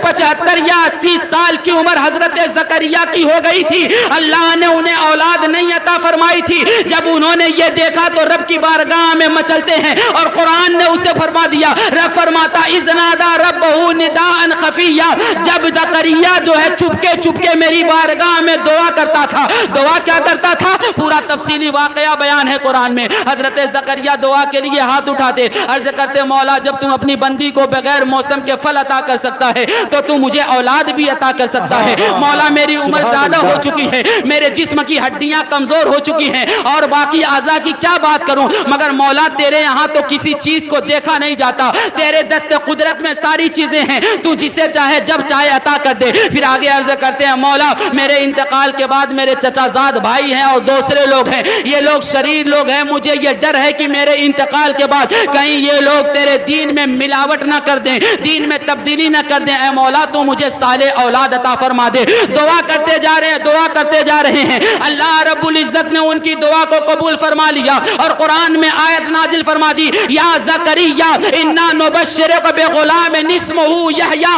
75 یا 80 سال کی عمر حضرت زکریا کی ہو گئی تھی، اللہ نے انہیں اولاد نہیں عطا فرمائی تھی۔ جب انہوں نے یہ دیکھا تو رب کی بارگاہ میں مچلتے ہیں، اور قرآن نے اسے فرما دیا، رب فرماتا اذ نادى ربه نداء خفیا، جب زکریا جو ہے چپکے میری بارگاہ میں دعا کرتا تھا۔ دعا کیا کرتا تھا؟ پورا تفصیلی واقعہ بیان ہے قرآن میں۔ حضرت زکریا دعا کے لیے ہاتھ اٹھاتے، عرض کرتے مولا جب تم اپنی بندی کو بغیر موسم کے پھل عطا کر سکتا ہے تو تم مجھے اولاد بھی عطا کر سکتا ہے۔ مولا میری عمر زیادہ ہو چکی ہے، میرے جسم کی ہڈیاں کمزور ہو چکی ہیں، اور باقی اعضاء کی کیا بات کروں، مگر مولا تیرے یہاں تو کسی چیز کو دیکھا نہیں جاتا، تیرے دست قدرت میں ساری چیزیں ہیں، تو جسے چاہے جب چاہے عطا کر دے۔ پھر آگے عرض کرتے ہیں مولا میرے انتقال کے بعد میرے چچا زاد بھائی ہیں اور دوسرے لوگ ہیں، یہ لوگ شریر لوگ ہیں، مجھے یہ ڈر ہے کہ میرے انتقال کے بعد کہیں یہ لوگ تیرے دین میں ملاوٹ نہ کر دیں، دین میں تبدیلی نہ کر دیں، اے مولا تو مجھے صالح اولاد عطا فرما دے۔ دعا کرتے جا رہے ہیں، دعا کرتے جا رہے ہیں، اللہ رب العزت نے ان کی دعا کو قبول فرما لیا، اور قرآن میں آیت نازل فرما دی، یا زکریا انا نبشرک بغلام اسمہ یحییٰ،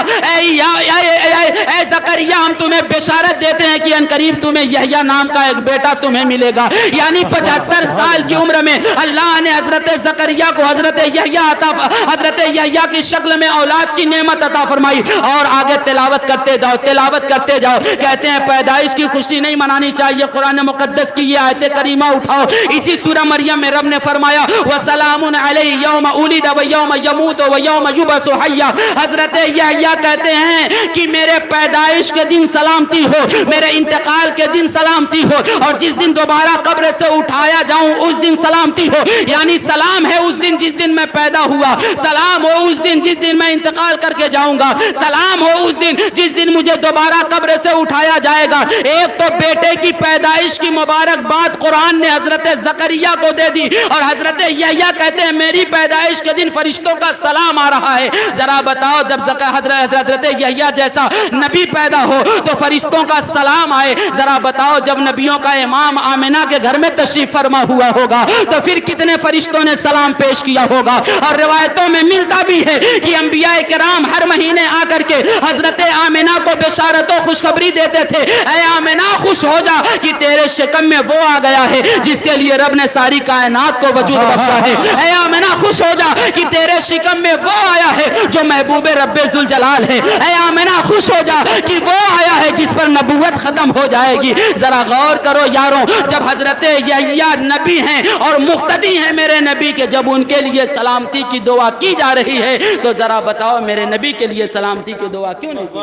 اے زکریا ہم تمہیں بشارت دیتے ہیں کہ ان قریب تمہیں یحییٰ نام کا ایک بیٹا تمہیں ملے گا۔ یعنی 75 سال کی عمر میں اللہ نے حضرت زکریا کو حضرت یحییٰ کی شکل میں اولاد کی نعمت عطا فرمائی۔ اور آگے تلاوت کرتے جاؤ، کہتے ہیں پیدائش کی خوشی نہیں منانی چاہیے، قرآن مقدس کی یہ آیت کریمہ اٹھاؤ، اسی سورہ مریم میں رب نے فرمایا وسلام علیہ یوم ولد و یوم یموت و یوم یبعث حیا۔ حضرت یحییٰ کہتے ہیں کہ میرے پیدائش کے دن سلامتی ہو، میرے انتقال کے دن سلامتی ہو، اور جس دن دوبارہ قبر سے اٹھایا جاؤں اس دن سلامتی ہو۔ یعنی سلام ہے اس دن جس دن میں پیدا ہوا، سلام ہو اس دن جس دن میں انتقال کر کے جاؤں گا، سلام ہو اس دن جس دن مجھے دوبارہ قبر سے اٹھایا جائے گا۔ ایک تو بیٹے کی پیدائش کی مبارک بات قرآن نے حضرت زکریا کو دے دی، اور حضرت یحییٰ کہتے ہیں میری پیدائش کے دن فرشتوں کا سلام آ رہا ہے۔ ذرا بتاؤ جب حضرت یحییٰ جیسا نبی پیدا ہو تو فرشتوں کا سلام آئے، ذرا بتاؤ جب نبیوں کا امام آمنہ کے گھر میں تشریف فرما ہوا ہوگا تو پھر کتنے فرشتوں نے سلام پیش کیا ہوگا۔ اور روایتوں میں ملتا بھی ہے کہ انبیاء کرام ہر مہینے آ کر کے حضرت آمنہ کو بشارت و خوشخبری دیتے تھے، اے آمنہ خوش ہو جا کہ تیرے شکم میں وہ آ گیا ہے جس کے لیے رب نے ساری کائنات کو وجود بخشا ہے، اے آمنہ خوش ہو جا کہ تیرے شکم میں وہ آیا ہے جو محبوب رب ذوالجلال ہے، اے آمنہ خوش ہو جا کہ وہ آیا ہے جس پر نبوت ختم ہو جائے گی۔ ذرا غور کرو یاروں، جب حضرت یحییٰ نبی ہیں اور مقتدی ہیں میرے نبی کے، جب ان کے لیے سلامتی کی دعا کی جا رہی ہے تو ذرا بتاؤ میرے نبی کے لیے سلامتی کی دعا کیوں نہیں کی؟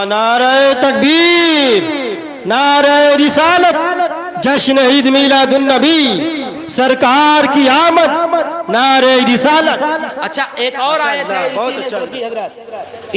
نعرہ تکبیر، نعرہ رسالت، جشن عید میلاد النبی، سرکار کی آمد، نعرہ رسالت۔ اچھا ایک اور آیت ہے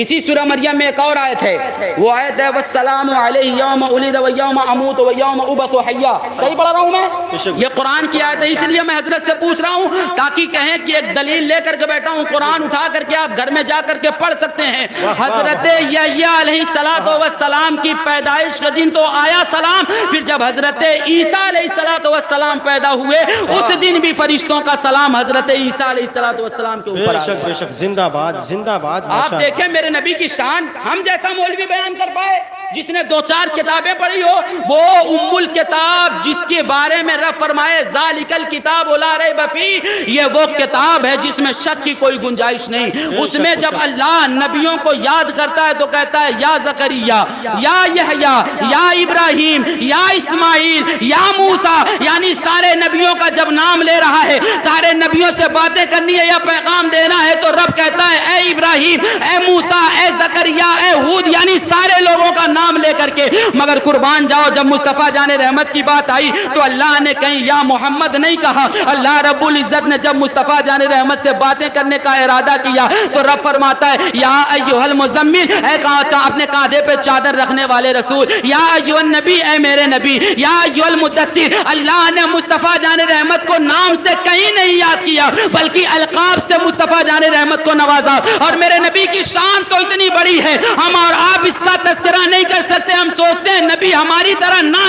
اسی سورہ مریم میں، ایک اور آیت ہے، وہ آیت ہے والسلام علیہ یوم ولد و یوم اموت و یوم ابعث حیا۔ صحیح پڑھ رہا ہوں میں؟ یہ قرآن کی آیت ہے، اس لیے میں حضرت سے پوچھ رہا ہوں تاکہ کہیں کہ ایک دلیل لے کر کے بیٹھا ہوں، قرآن اٹھا کر کے آپ گھر میں جا کر کے پڑھ سکتے ہیں۔ حضرت یحییٰ علیہ السلام کی پیدائش کا دن تو آیا سلام، پھر جب حضرت عیسیٰ علیہ السلام پیدا ہوئے اس دن بھی فرشتوں کا سلام حضرت عیسیٰ علیہ السلام کے اوپر آیا۔ بے شک زندہ باد، زندہ باد۔ آپ دیکھیں میرے نبی کی شان، ہم جیسا مولوی بیان کر پائے جس نے 2-4 کتابیں پڑھی ہو، وہ ام الکتاب جس کے بارے میں رب فرمائے ذالک الکتاب لا ریب فیہ، یہ وہ کتاب ہے جس میں شک کی کوئی گنجائش نہیں۔ اس میں جب اللہ نبیوں کو یاد کرتا ہے تو کہتا ہے یا زکریا، یا یحییٰ، یا ابراہیم، یا اسماعیل، یا موسیٰ، یعنی سارے نبیوں کا جب نام لے رہا ہے، سارے نبیوں سے باتیں کرنی ہے یا پیغام دینا ہے تو رب کہتا ہے اے ابراہیم، اے موسیٰ، اے زکریا، اے ہود، یعنی سارے لوگوں کا نام لے کر کے۔ مگر قربان جاؤ جب مصطفیٰ جان رحمت کی بات آئی تو اللہ نے کہیں یا محمد نہیں کہا۔ اللہ رب العزت نے جب مصطفیٰ جان رحمت سے باتیں کرنے کا ارادہ کیا تو رب فرماتا ہے یا ایھا المزمل، اے اپنے کاندھے پہ چادر رکھنے والے رسول، یا ایھا النبی، اے میرے نبی، یا ایھا المدثر۔ اللہ نے مصطفیٰ جان رحمت کو نام سے کہیں نہیں یاد کیا بلکہ القاب سے مصطفیٰ جان رحمت کو نوازا۔ اور میرے نبی کی شان تو اتنی بڑی بڑی ہے, ہم اور آپ اس کا تذکرہ نہیں کر سکتے. ہم سوچتے ہیں نبی ہماری طرح, نہ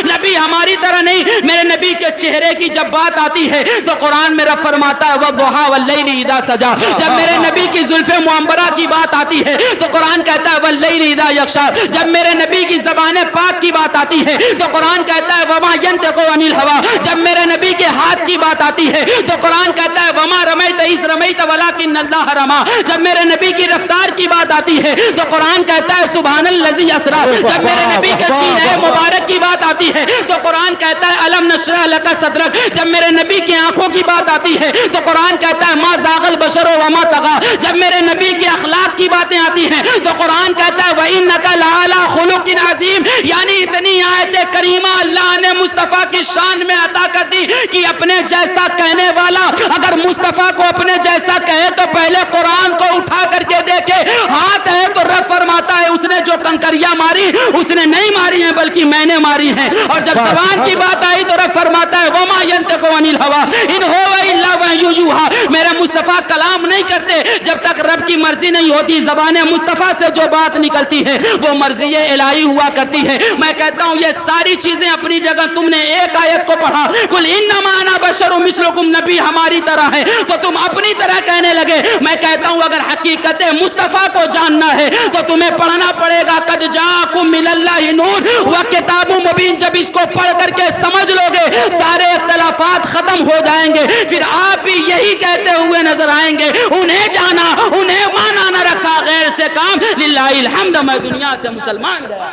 نبی ہماری طرح نہیں. میرے نبی کے چہرے کی جب بات آتی ہے تو قرآن میں رب فرماتا ہے وَالضُّحَىٰ وَاللَّيْلِ إِذَا سَجَىٰ. جب میرے نبی کی زلف معمبرہ کی بات آتی ہے تو قرآن کہتا ہے وَاللَّيْلِ إِذَا يَغْشَىٰ. جب میرے نبی کی زبان پاک کی بات آتی ہے تو قرآن کہتا ہے وَمَا يَنطِقُ عَنِ الْهَوَىٰ. جب میرے نبی کے ہاتھ کی بات آتی ہے تو قرآن کہتا ہے وَمَا رَمَيْتَ إِذْ رَمَيْتَ وَلَٰكِنَّ اللَّهَ رَمَىٰ. جب میرے نبی کی رفتار کی بات آتی ہے تو قرآن کہتا ہے سبحان الذی اسریٰ. جب میرے نبی کے سینہ مبارک کی بات آتی ہے تو قرآن کہتا ہے الم نشرح لک صدرک. جب میرے نبی کی آنکھوں کی بات آتی ہے تو قرآن کہتا ہے ما زاغ البشر وما طغیٰ. جب میرے نبی کے اخلاق کی باتیں آتی ہیں تو قرآن کہتا ہے وَإِنَّكَ لَعَلَىٰ خُلُقٍ عَظِيمٍ. یعنی اتنی آیت کریمہ اللہ نے مصطفیٰ کی شان میں عطا کر دی کہ اپنے جیسا کہنے والا اگر مصطفیٰ کو اپنے جیسا کہے تو پہلے قرآن کو اٹھا کر کے دیکھے. ہاتھ ہے تو رب فرماتا ہے اس نے جو کنکریاں ماری اس نے نہیں ماری ہیں بلکہ میں نے ماری ہیں. اور جب زبان کی بات آئی تو رب فرماتا ہے وَمَا يَنطِقُ عَنِ الْهَوَىٰ إِنْ هُوَ إِلَّا وَحْيٌ يُوحَىٰ. میرے مصطفیٰ کلام نہیں کرتے جب تک رب کی مرضی نہیں ہوتی. زبان مصطفیٰ سے جو بات نکلتی ہے وہ مرضی الہی ہوا کرتی ہے. میں کہتا ہوں یہ ساری چیزیں اپنی جگہ. تم نے ایک آیت کو پڑھا قُلْ إِنَّمَا أَنَا بَشَرٌ مِثْلُكُمْ, نبی ہماری طرح ہے, تو تم اپنی طرح کہنے لگے. میں کہتا ہوں اگر حقیقت مصطفیٰ کو جاننا ہے تو تمہیں پڑھنا پڑے گا قَدْ جَاءَكُم مِّنَ اللَّهِ نُورٌ وَكِتَابٌ مُّبِينٌ. جب اس کو پڑھ کر کے سمجھ لو گے سارے اختلافات ختم ہو جائیں گے. پھر آپ بھی یہی کہتے ہوئے نظر آئیں گے انہیں جانا انہیں مانا نہ رکھا غیر سے کام للہ الحمد. میں دنیا سے مسلمان گیا.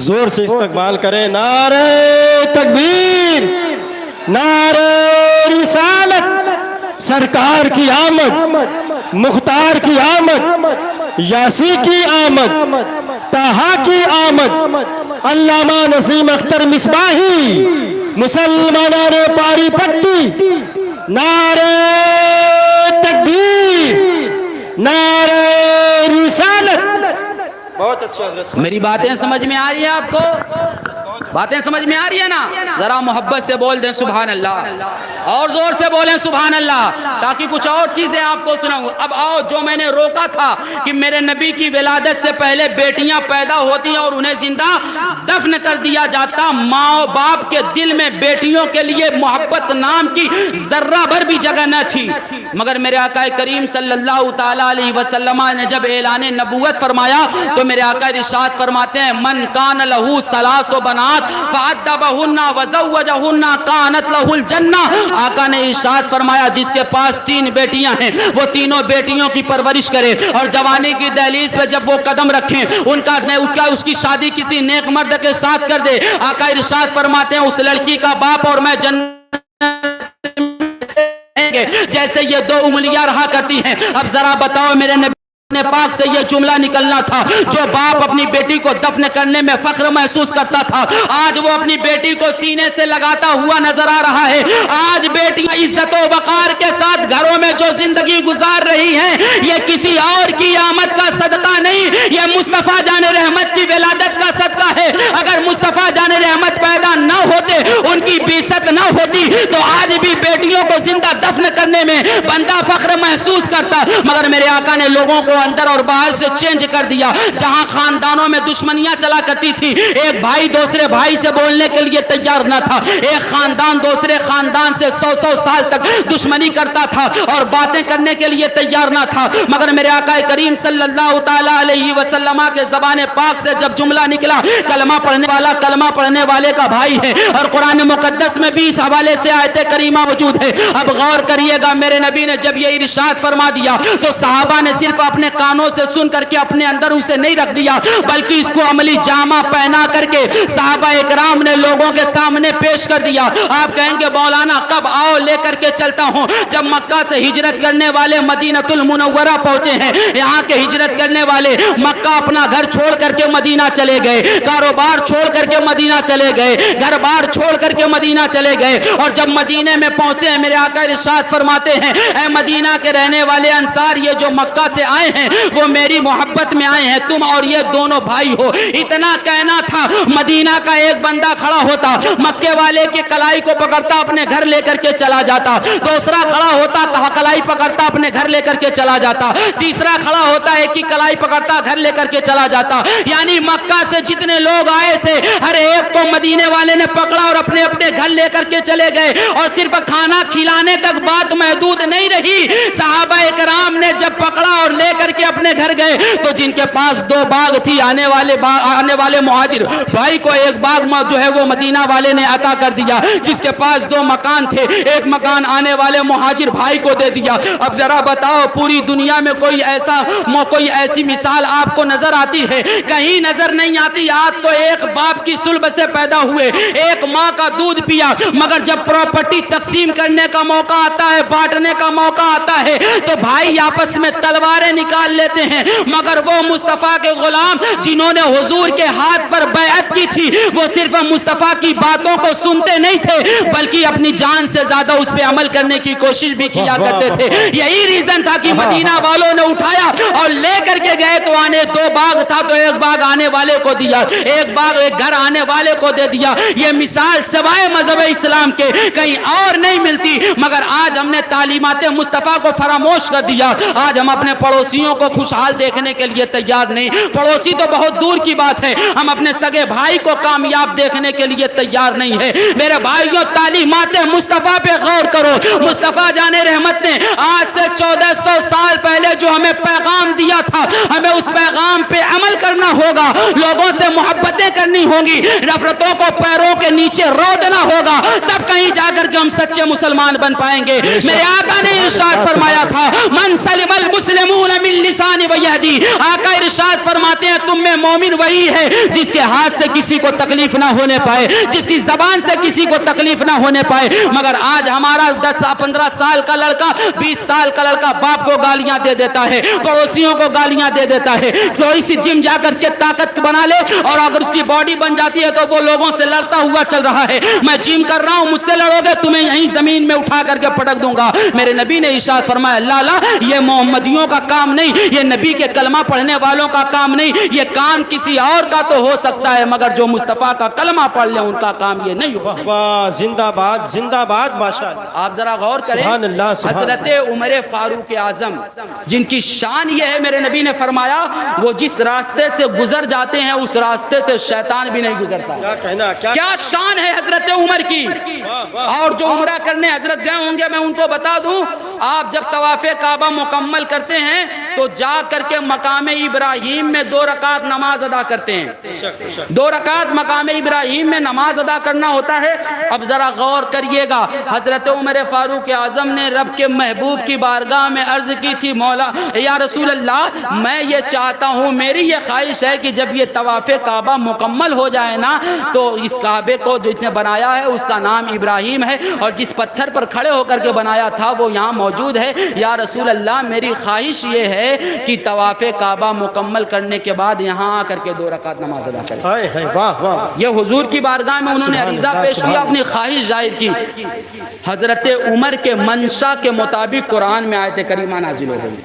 زور سے استقبال کریں. نعرہ تکبیر, نعرہ رسالت. سرکار کی آمد, مختار کی آمد, یاسی کی آمد, طہا کی آمد, علامہ نسیم اختر مصباحی, مسلمانان پاری پٹی. نعرہ تکبیر, نعرہ رسالت. بہت اچھا حضرت. میری باتیں سمجھ میں آ رہی ہیں آپ کو؟ باتیں سمجھ میں آ رہی ہے نا؟ ذرا محبت سے بول دیں سبحان اللہ, اور زور سے بولیں سبحان اللہ, تاکہ کچھ اور چیزیں آپ کو سناؤں. اب آؤ, جو میں نے روکا تھا کہ میرے نبی کی ولادت سے پہلے بیٹیاں پیدا ہوتی ہیں اور انہیں زندہ دفن کر دیا جاتا. ماں و باپ کے دل میں بیٹیوں کے لیے محبت نام کی ذرہ بھر بھی جگہ نہ تھی. مگر میرے آقا کریم صلی اللہ تعالیٰ علیہ وسلم نے جب اعلان نبوت فرمایا تو میرے آقا ارشاد فرماتے ہیں من کان لہو ثلاث بنات فَأَدَّبَهُنَّ وَزَوَّجَهُنَّ كَانَتْ لَهُ الْجَنَّةُ. آقا نے ارشاد فرمایا جس کے پاس 3 بیٹیاں ہیں وہ تینوں بیٹیوں کی پرورش کرے اور جوانی کی دہلیز پہ جب وہ قدم رکھیں اس کی شادی کسی نیک مرد کے ساتھ کر دے. آقا ارشاد فرماتے ہیں اس لڑکی کا باپ اور میں جنت جیسے یہ 2 انگلیاں رہا کرتی ہیں. اب ذرا بتاؤ میرے نبی پاک سے یہ جملہ نکلنا تھا, جو باپ اپنی بیٹی کو دفن کرنے میں فخر محسوس کرتا تھا آج وہ اپنی بیٹی کو سینے سے لگاتا ہوا نظر آ رہا ہے. آج بیٹیاں عزت و وقار کے ساتھ گھروں میں جو زندگی گزار رہی ہیں یہ کسی اور کی آمد کا صدقہ نہیں, یہ مصطفیٰ جان رحمت کی ولادت کا صدقہ ہے. اگر مصطفیٰ جان رحمت پیدا نہ ہوتے, ان کی بعثت نہ ہوتی تو آج بھی بیٹیوں کو زندہ دفن کرنے میں بندہ فخر محسوس کرتا. مگر میرے آقا نے لوگوں کو اندر اور باہر سے چینج کر دیا. جہاں خاندانوں میں دشمنیاں چلا کرتی تھی, ایک بھائی دوسرے بھائی سے بولنے کے لیے تیار نہ تھا, ایک خاندان دوسرے خاندان سے 100 سال تک دشمنی کرتا تھا اور باتیں کرنے کے لیے تیار نہ تھا. مگر میرے آقا کریم صلی اللہ تعالی علیہ وسلم کے زبان پاک سے جب جملہ نکلا کلمہ پڑھنے والا کلمہ پڑھنے والے کا بھائی ہے, اور قرآن مقدس میں بھی اس حوالے سے آیت کریمہ موجود ہے. اب غور کریے گا, میرے نبی نے جب یہ ارشاد فرما دیا تو صحابہ نے صرف اپنے کانوں سے سن کر کے اپنے اندر اسے نہیں رکھ دیا بلکہ اس کو عملی جامہ پہنا کر کے صحابہ اکرام نے لوگوں کے سامنے پیش کر دیا. آپ کہیں گے مولانا کب, آؤ لے کر کے چلتا ہوں. جب مکہ سے ہجرت کرنے والے مدینہ المنورہ پہنچے ہیں, یہاں کے ہجرت کرنے والے مکہ اپنا گھر چھوڑ چھوڑ کر کے مدینہ چلے گئے, کاروبار چھوڑ کر کے مدینہ چلے گئے, گھر بار چھوڑ کر کے مدینہ چلے گئے. اور جب مدینے میں پہنچے ہیں میرے آقا ارشاد فرماتے ہیں, اے مدینہ کے رہنے والے انصار, یہ جو مکہ سے آئے ہیں وہ میری محبت میں آئے ہیں, تم اور یہ دونوں بھائی ہو. اتنا کہنا تھا, مدینہ کا ایک بندہ کھڑا ہوتا, مکے والے کی کلائی کو پکڑتا, اپنے گھر لے کر کے چلا جاتا. دوسرا کھڑا ہوتا, کلائی پکڑتا, اپنے گھر لے کر کے چلا جاتا. تیسرا کھڑا ہوتا, ایک کی کلائی پکڑتا, گھر لے کر کے چلا جاتا. یعنی مکہ سے جتنے لوگ آئے تھے ہر ایک کو مدینے والے نے پکڑا اور اپنے اپنے گھر لے کر کے چلے گئے. اور صرف کھانا کھلانے تک بات محدود نہیں رہی, صحابہ کرام نے جب پکڑا اور لے کر کے اپنے گھر گئے تو جن کے پاس 2 باغ تھی, آنے والے مہاجر بھائی کو ایک باغ جو ہے وہ مدینہ والے نے عطا کر دیا. جس کے پاس 2 مکان تھے, ایک مکان آنے والے مہاجر بھائی کو دے دیا. اب ذرا بتاؤ, پوری دنیا میں کوئی ایسی مثال آپ کو نظر آتی ہے؟ کہیں نظر نہیں آتی. آج تو ایک باپ کی صلب سے پیدا ہوئے, ایک ماں کا دودھ پیا, مگر جب پراپرٹی تقسیم کرنے کا موقع آتا ہے, بانٹنے کا موقع آتا ہے, تو بھائی آپس میں تلواریں نکال لیتے ہیں. مگر وہ مصطفیٰ کے غلام جنہوں نے حضور کے ہاتھ پر بیعت کی تھی, وہ صرف مصطفیٰ کی باتوں کو سنتے نہیں تھے بلکہ اپنی جان سے زیادہ اس پہ عمل کرنے کی کوشش بھی کیا کرتے تھے. یہی ریزن تھا کہ مدینہ والوں نے اٹھایا اور لے کر کے گئے. تو 2 باغ تھا, تو ایک باغ آنے والے کو دیا, ایک گھر آنے والے کو دے دیا. یہ مثال سوائے مذہب اسلام کے کہیں اور نہیں ملتی. مگر آج ہم نے تعلیمات مصطفیٰ کو فراموش کر دیا. آج ہم اپنے پڑوسیوں کو خوشحال دیکھنے کے لیے تیار نہیں. پڑوسی تو بہت دور کی بات ہے, ہم اپنے سگے بھائی کو کامیاب دیکھنے کے لیے تیار نہیں ہے. میرے بھائیوں, تعلیمات مصطفیٰ پہ غور کرو. مصطفیٰ جان رحمت نے آج سے 1400 سال پہلے جو ہمیں پیغام دیا تھا, ہمیں اس پیغام پہ عمل کرنا ہوگا. لوگوں سے محبتیں کرنی ہوں گی, نفرتوں کو پیروں کے نیچے رودنا ہوگا, تب کہیں جا کر کے ہم سچے مسلمان بن پائیں گے. میرے آقا نے ارشاد فرمایا تھا, من سلم المسلمون من لسان و یدی. آقا ارشاد فرماتے ہیں, تم میں مومن وہی ہے جس کے ہاتھ سے کسی کو تکلیف نہ ہونے پائے, جس کی زبان سے کسی کو تکلیف نہ ہونے پائے. مگر آج ہمارا 10-15 سال کا لڑکا, 20 سال کا لڑکا باپ کو گالیاں دے دیتا ہے, پڑوسیوں کو گالیاں دے دیتا ہے. تھوڑی سی جم جا کر کے طاقت بنا لے, اور اگر اس کی باڈی بن جاتی ہے تو وہ لوگوں سے لڑتا ہوا چل رہا ہے. میں جم کر رہا ہوں, مجھ سے لڑو گے تمہیں یہیں زمین میں اٹھا کر کے پٹک دوں گا. میرے نبی نے ارشاد فرمایا, لا یہ محمدیوں کا کام نہیں, یہ نبی کے کلمہ پڑھنے والوں کا کام نہیں. یہ کام کسی اور کا تو ہو سکتا ہے, مگر جو مصطفیٰ کا کلمہ پڑھ لیں ان کا کام یہ نہیں ہو سکتا. زندہ باد, زندہ باد, ماشاءاللہ. آپ ذرا غور کریں, حضرت عمر فاروق اعظم جن کی شان یہ ہے, میرے نبی نے فرمایا وہ جس راستے سے گزر جاتے ہیں اس راستے سے شیطان بھی نہیں گزرتا. کیا شان ہے حضرت عمر کی. اور جو عمرہ کرنے حضرت گئے ہوں گے, میں ان کو بتا دوں, آپ جب طواف کعبہ مکمل کرتے ہیں تو جا کر کے مقام ابراہیم میں 2 رکعت نماز ادا کرتے ہیں. 2 رکعت مقام ابراہیم میں نماز ادا کرنا ہوتا ہے. اب ذرا غور کریے گا, حضرت عمر فاروق اعظم نے رب کے محبوب کی بارگاہ میں عرض کی تھی, مولا یا رسول اللہ, میں یہ چاہتا ہوں, میری یہ خواہش ہے کہ جب یہ طواف کعبہ مکمل ہو جائے نا, تو اس کعبے کو جس نے بنایا ہے اس کا نام ابراہیم ہے, اور جس پتھر پر کھڑے ہو کر کے بنایا تھا وہ یہاں موجود ہے. یا رسول اللہ, میری خواہش یہ ہے کہ طواف کعبہ مکمل کرنے کے بعد یہاں آ کر کے 2 رکعت نماز ادا کریں. یہ حضور کی بارگاہ میں انہوں نے عریضہ پیش کیا, اپنی خواہش ظاہر کی. حضرت عمر کے منشا کے مطابق قرآن میں آیت کریمہ نازل ہو گئی.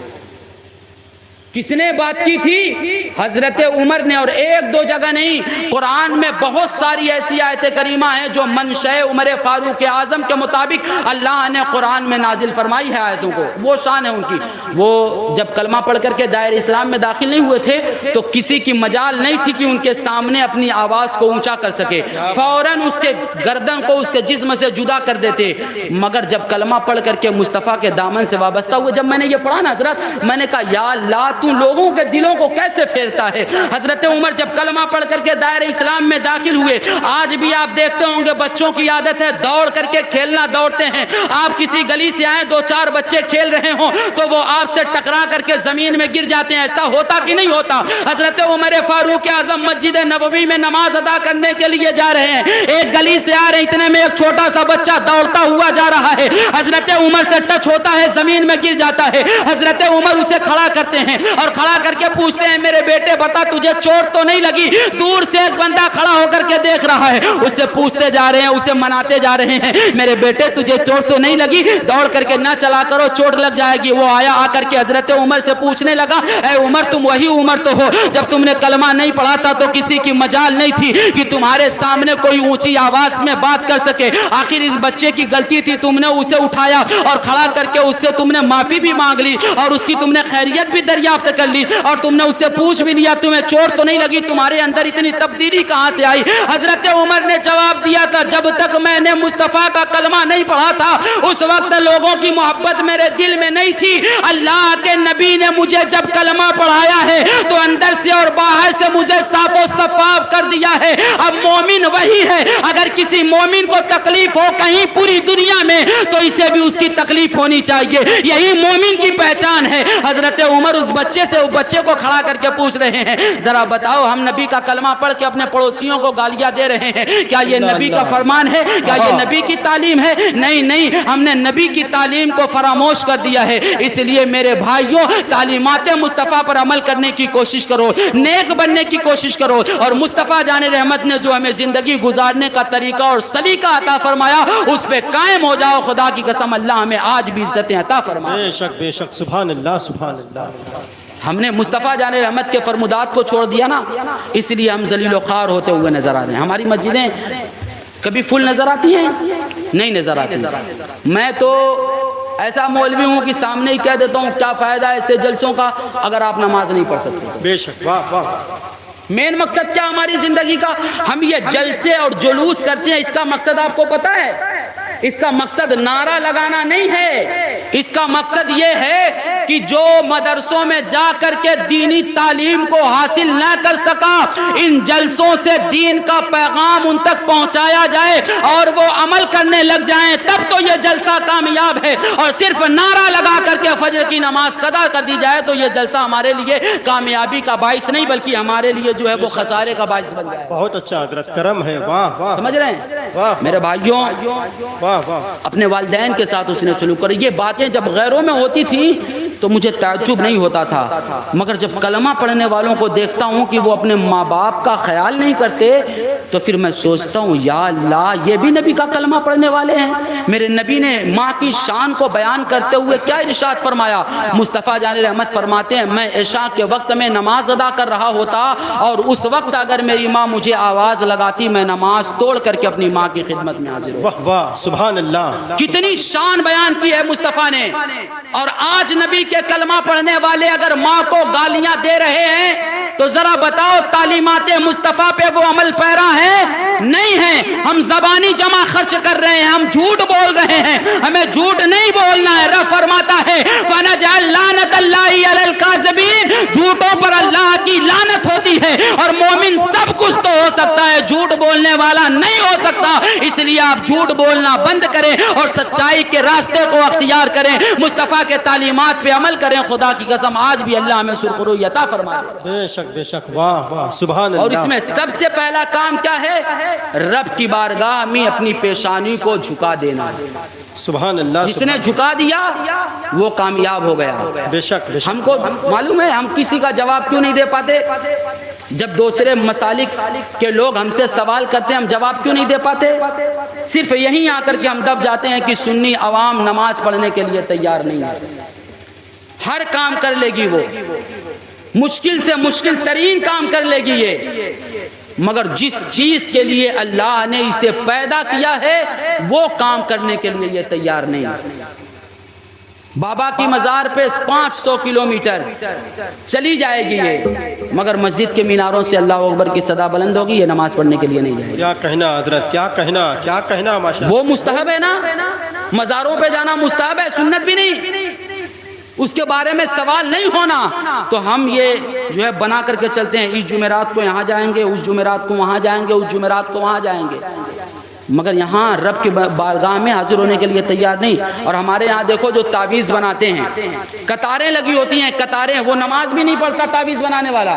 کس نے بات کی تھی؟ حضرت عمر نے. اور 1-2 جگہ نہیں, قرآن میں بہت ساری ایسی آیت کریمہ ہیں جو منشأ عمر فاروق اعظم کے مطابق اللہ نے قرآن میں نازل فرمائی ہے آیتوں کو. وہ شان ہے ان کی. وہ جب کلمہ پڑھ کر کے دائرہ اسلام میں داخل نہیں ہوئے تھے تو کسی کی مجال نہیں تھی کہ ان کے سامنے اپنی آواز کو اونچا کر سکے, فوراً اس کے گردن کو اس کے جسم سے جدا کر دیتے. مگر جب کلمہ پڑھ کر کے مصطفیٰ کے دامن سے وابستہ ہوئے, جب میں نے یہ پڑھا نا حضرت, میں نے کہا یا اللہ, تو لوگوں کے دلوں کو کیسے پھیرتا ہے. حضرت عمر جب کلمہ پڑھ کر کے دائرہ اسلام میں داخل ہوئے, آج بھی آپ دیکھتے ہوں گے بچوں کی عادت ہے دوڑ کر کے کھیلنا, دوڑتے ہیں. آپ کسی گلی سے آئیں, 2-4 بچے کھیل رہے ہوں تو وہ آپ سے ٹکرا کر کے زمین میں گر جاتے ہیں. ایسا ہوتا کہ نہیں ہوتا؟ حضرت عمر فاروق اعظم مسجد نبوی میں نماز ادا کرنے کے لیے جا رہے ہیں, ایک گلی سے آ رہے ہیں, اتنے میں ایک چھوٹا سا بچہ دوڑتا ہوا جا رہا ہے, حضرت عمر سے ٹچ ہوتا ہے, زمین میں گر جاتا ہے. حضرت عمر اسے کھڑا کرتے ہیں, اور کھڑا کر کے پوچھتے ہیں میرے بیٹے بتا تجھے چوٹ تو نہیں لگی؟ دور سے ایک بندہ کھڑا ہو کر کے دیکھ رہا ہے، اسے پوچھتے جا رہے ہیں، اسے مناتے جا رہے ہیں، میرے بیٹے تجھے چوٹ تو نہیں لگی؟ دوڑ کر کے نہ چلا کرو، چوٹ لگ جائے گی۔ وہ آیا، آ کر کے حضرت عمر سے پوچھنے لگا اے عمر تم وہی عمر تو ہو جب تم نے کلمہ نہیں پڑھا تھا تو کسی کی مجال نہیں تھی کہ تمہارے سامنے کوئی اونچی آواز میں بات کر سکے، آخر اس بچے کی غلطی تھی، تم نے اسے اٹھایا اور کھڑا کر کے اس سے تم نے معافی بھی مانگ لی اور اس کی تم نے خیریت بھی دریافت کر لی اور تم نے اس سے پوچھ بھی لیا تمہیں چوٹ تو نہیں لگی، تمہارے اندر اتنی تبدیلی کہاں سے آئی؟ حضرت عمر نے جواب دیا تھا جب تک میں نے مصطفیٰ کا کلمہ نہیں پڑھا تھا اس وقت لوگوں کی محبت میرے دل میں نہیں تھی، اللہ کے نبی نے مجھے جب کلمہ پڑھایا ہے تو اندر سے اور باہر سے مجھے صاف و شفاف کر دیا ہے۔ اب مومن وہی ہے، اگر کسی مومن کو تکلیف ہو کہیں پوری دنیا میں تو اسے بھی اس کی تکلیف ہونی چاہیے، یہی مومن کی پہچان ہے۔ حضرت عمر اس بچے کو کھڑا کر کے پوچھ رہے ہیں ذرا بتاؤ ہم نبی کا کلمہ پڑھ کے اپنے پڑوسیوں کو گالیاں دے رہے ہیں، کیا یہ نبی کا فرمان ہے؟ کیا یہ نبی کی تعلیم ہے؟ نہیں، ہم نے نبی کی تعلیم کو فراموش کر دیا ہے۔ اس لیے میرے بھائیوں تعلیمات مصطفیٰ پر عمل کرنے کی کوشش کرو، نیک بننے کی کوشش کرو، اور مصطفیٰ جان رحمت نے جو ہمیں زندگی گزارنے کا طریقہ اور سلیقہ عطا فرمایا اس پہ قائم ہو جاؤ، خدا کی قسم اللہ ہمیں آج بھی عزتیں عطا فرمائے۔ بے شک سبحان اللہ سبحان اللہ۔ ہم نے مصطفیٰ جان رحمت کے فرمودات کو چھوڑ دیا نا، اس لیے ہم ذلیل و خوار ہوتے ہوئے نظر آ رہے ہیں۔ ہماری مسجدیں کبھی فل نظر آتی ہیں؟ نہیں نظر آتی۔ میں تو ایسا مولوی ہوں کہ سامنے ہی کہہ دیتا ہوں کیا فائدہ ہے ایسے جلسوں کا اگر آپ نماز نہیں پڑھ سکتے۔ بے شک، واہ واہ۔ مین مقصد کیا ہماری زندگی کا؟ ہم یہ جلسے اور جلوس کرتے ہیں، اس کا مقصد آپ کو پتا ہے؟ اس کا مقصد نعرہ لگانا نہیں ہے، اس کا مقصد یہ ہے کہ جو مدرسوں میں جا کر کے دینی تعلیم کو حاصل نہ کر سکا ان جلسوں سے دین کا پیغام ان تک پہنچایا جائے اور وہ عمل کرنے لگ جائیں، تب تو یہ جلسہ کامیاب ہے۔ اور صرف نعرہ لگا کر کے فجر کی نماز قضا کر دی جائے تو یہ جلسہ ہمارے لیے کامیابی کا باعث نہیں بلکہ ہمارے لیے جو ہے وہ خسارے کا باعث بن جائے۔ بہت اچھا حضرت، کرم ہے، واہ واہ۔ سمجھ رہے ہیں واہ میرے بھائیوں؟ اپنے والدین کے ساتھ اس نے سلوک کرا۔ یہ باتیں جب غیروں میں ہوتی تھی تو مجھے تعجب نہیں ہوتا تھا، مگر جب کلمہ پڑھنے والوں کو دیکھتا ہوں کہ وہ اپنے ماں باپ کا خیال نہیں کرتے تو پھر میں سوچتا ہوں یا اللہ یہ بھی نبی کا کلمہ پڑھنے والے ہیں۔ میرے نبی نے ماں کی شان کو بیان کرتے ہوئے کیا ارشاد فرمایا؟ مصطفیٰ جان رحمت فرماتے ہیں میں عشاء کے وقت میں نماز ادا کر رہا ہوتا اور اس وقت اگر میری ماں مجھے آواز لگاتی میں نماز توڑ کر کے اپنی ماں کی خدمت میں حاضر ہوتا۔ واہ واہ سبحان اللہ۔ کتنی شان بیان کی ہے مصطفیٰ نے۔ اور آج نبی کے کلمہ پڑھنے والے اگر ماں کو گالیاں دے رہے ہیں تو ذرا بتاؤ تعلیمات مصطفیٰ پہ وہ عمل پیرا ہے؟ نہیں ہے۔ ہم زبانی جمع خرچ کر رہے ہیں، ہم جھوٹ بول رہے ہیں، ہمیں جھوٹ نہیں بولنا ہے۔ رب فرماتا ہے فَنَجْعَلْ لَعْنَةَ اللَّهِ عَلَى الْكَاذِبِينَ، جھوٹوں پر اللہ کی لعنت ہوتی ہے۔ اور مومن سب کچھ تو ہو سکتا ہے، جھوٹ بولنے والا نہیں ہو سکتا، اس لیے آپ جھوٹ بولنا بند کریں اور سچائی کے راستے کو اختیار کریں، مصطفیٰ کے تعلیمات پہ عمل کریں۔ خدا کی قسم آج بھی اللہ ہمیں سرخروئی عطا فرمائے۔ بے شک بے شک، واہ واہ سبحان اللہ۔ اور اس میں سب سے پہلا کام کیا ہے؟ رب کی بارگاہ میں اپنی پیشانی کو جھکا دینا۔ سبحان اللہ۔ جس نے جھکا دیا وہ کامیاب ہو گیا۔ بے شک بے شک۔ ہم کو معلوم ہے ہم کسی کا جواب کیوں نہیں دے پاتے؟ جب دوسرے مسالک کے لوگ ہم سے سوال کرتے ہیں ہم جواب کیوں نہیں دے پاتے؟ صرف یہیں آ کر کے ہم دب جاتے ہیں کہ سنی عوام نماز پڑھنے کے لیے تیار نہیں ہے۔ ہر کام کر لے گی وہ، مشکل سے مشکل ترین کام کر لے گی یہ، مگر جس چیز کے لیے اللہ نے اسے پیدا کیا ہے وہ کام کرنے کے لیے یہ تیار نہیں ہے۔ بابا کی مزار پہ 500 کلومیٹر چلی جائے گی یہ، مگر مسجد کے میناروں سے اللہ اکبر کی صدا بلند ہوگی، یہ نماز پڑھنے کے لیے نہیں جائے گی۔ کیا کہنا حضرت، کیا کہنا، کیا کہنا ماشاءاللہ۔ وہ مستحب ہے نا، مزاروں پہ جانا مستحب ہے، سنت بھی نہیں، اس کے بارے میں سوال نہیں ہونا۔ تو ہم یہ جو ہے بنا کر کے چلتے ہیں اس جمعرات کو یہاں جائیں گے، اس جمعرات کو وہاں جائیں گے، اس جمعرات کو وہاں جائیں گے۔ مگر یہاں رب کی بارگاہ میں حاضر ہونے کے لیے تیار نہیں۔ اور ہمارے یہاں دیکھو جو تعویذ بناتے ہیں، قطاریں لگی ہوتی ہیں، قطاریں، وہ نماز بھی نہیں پڑھتا تعویذ بنانے والا،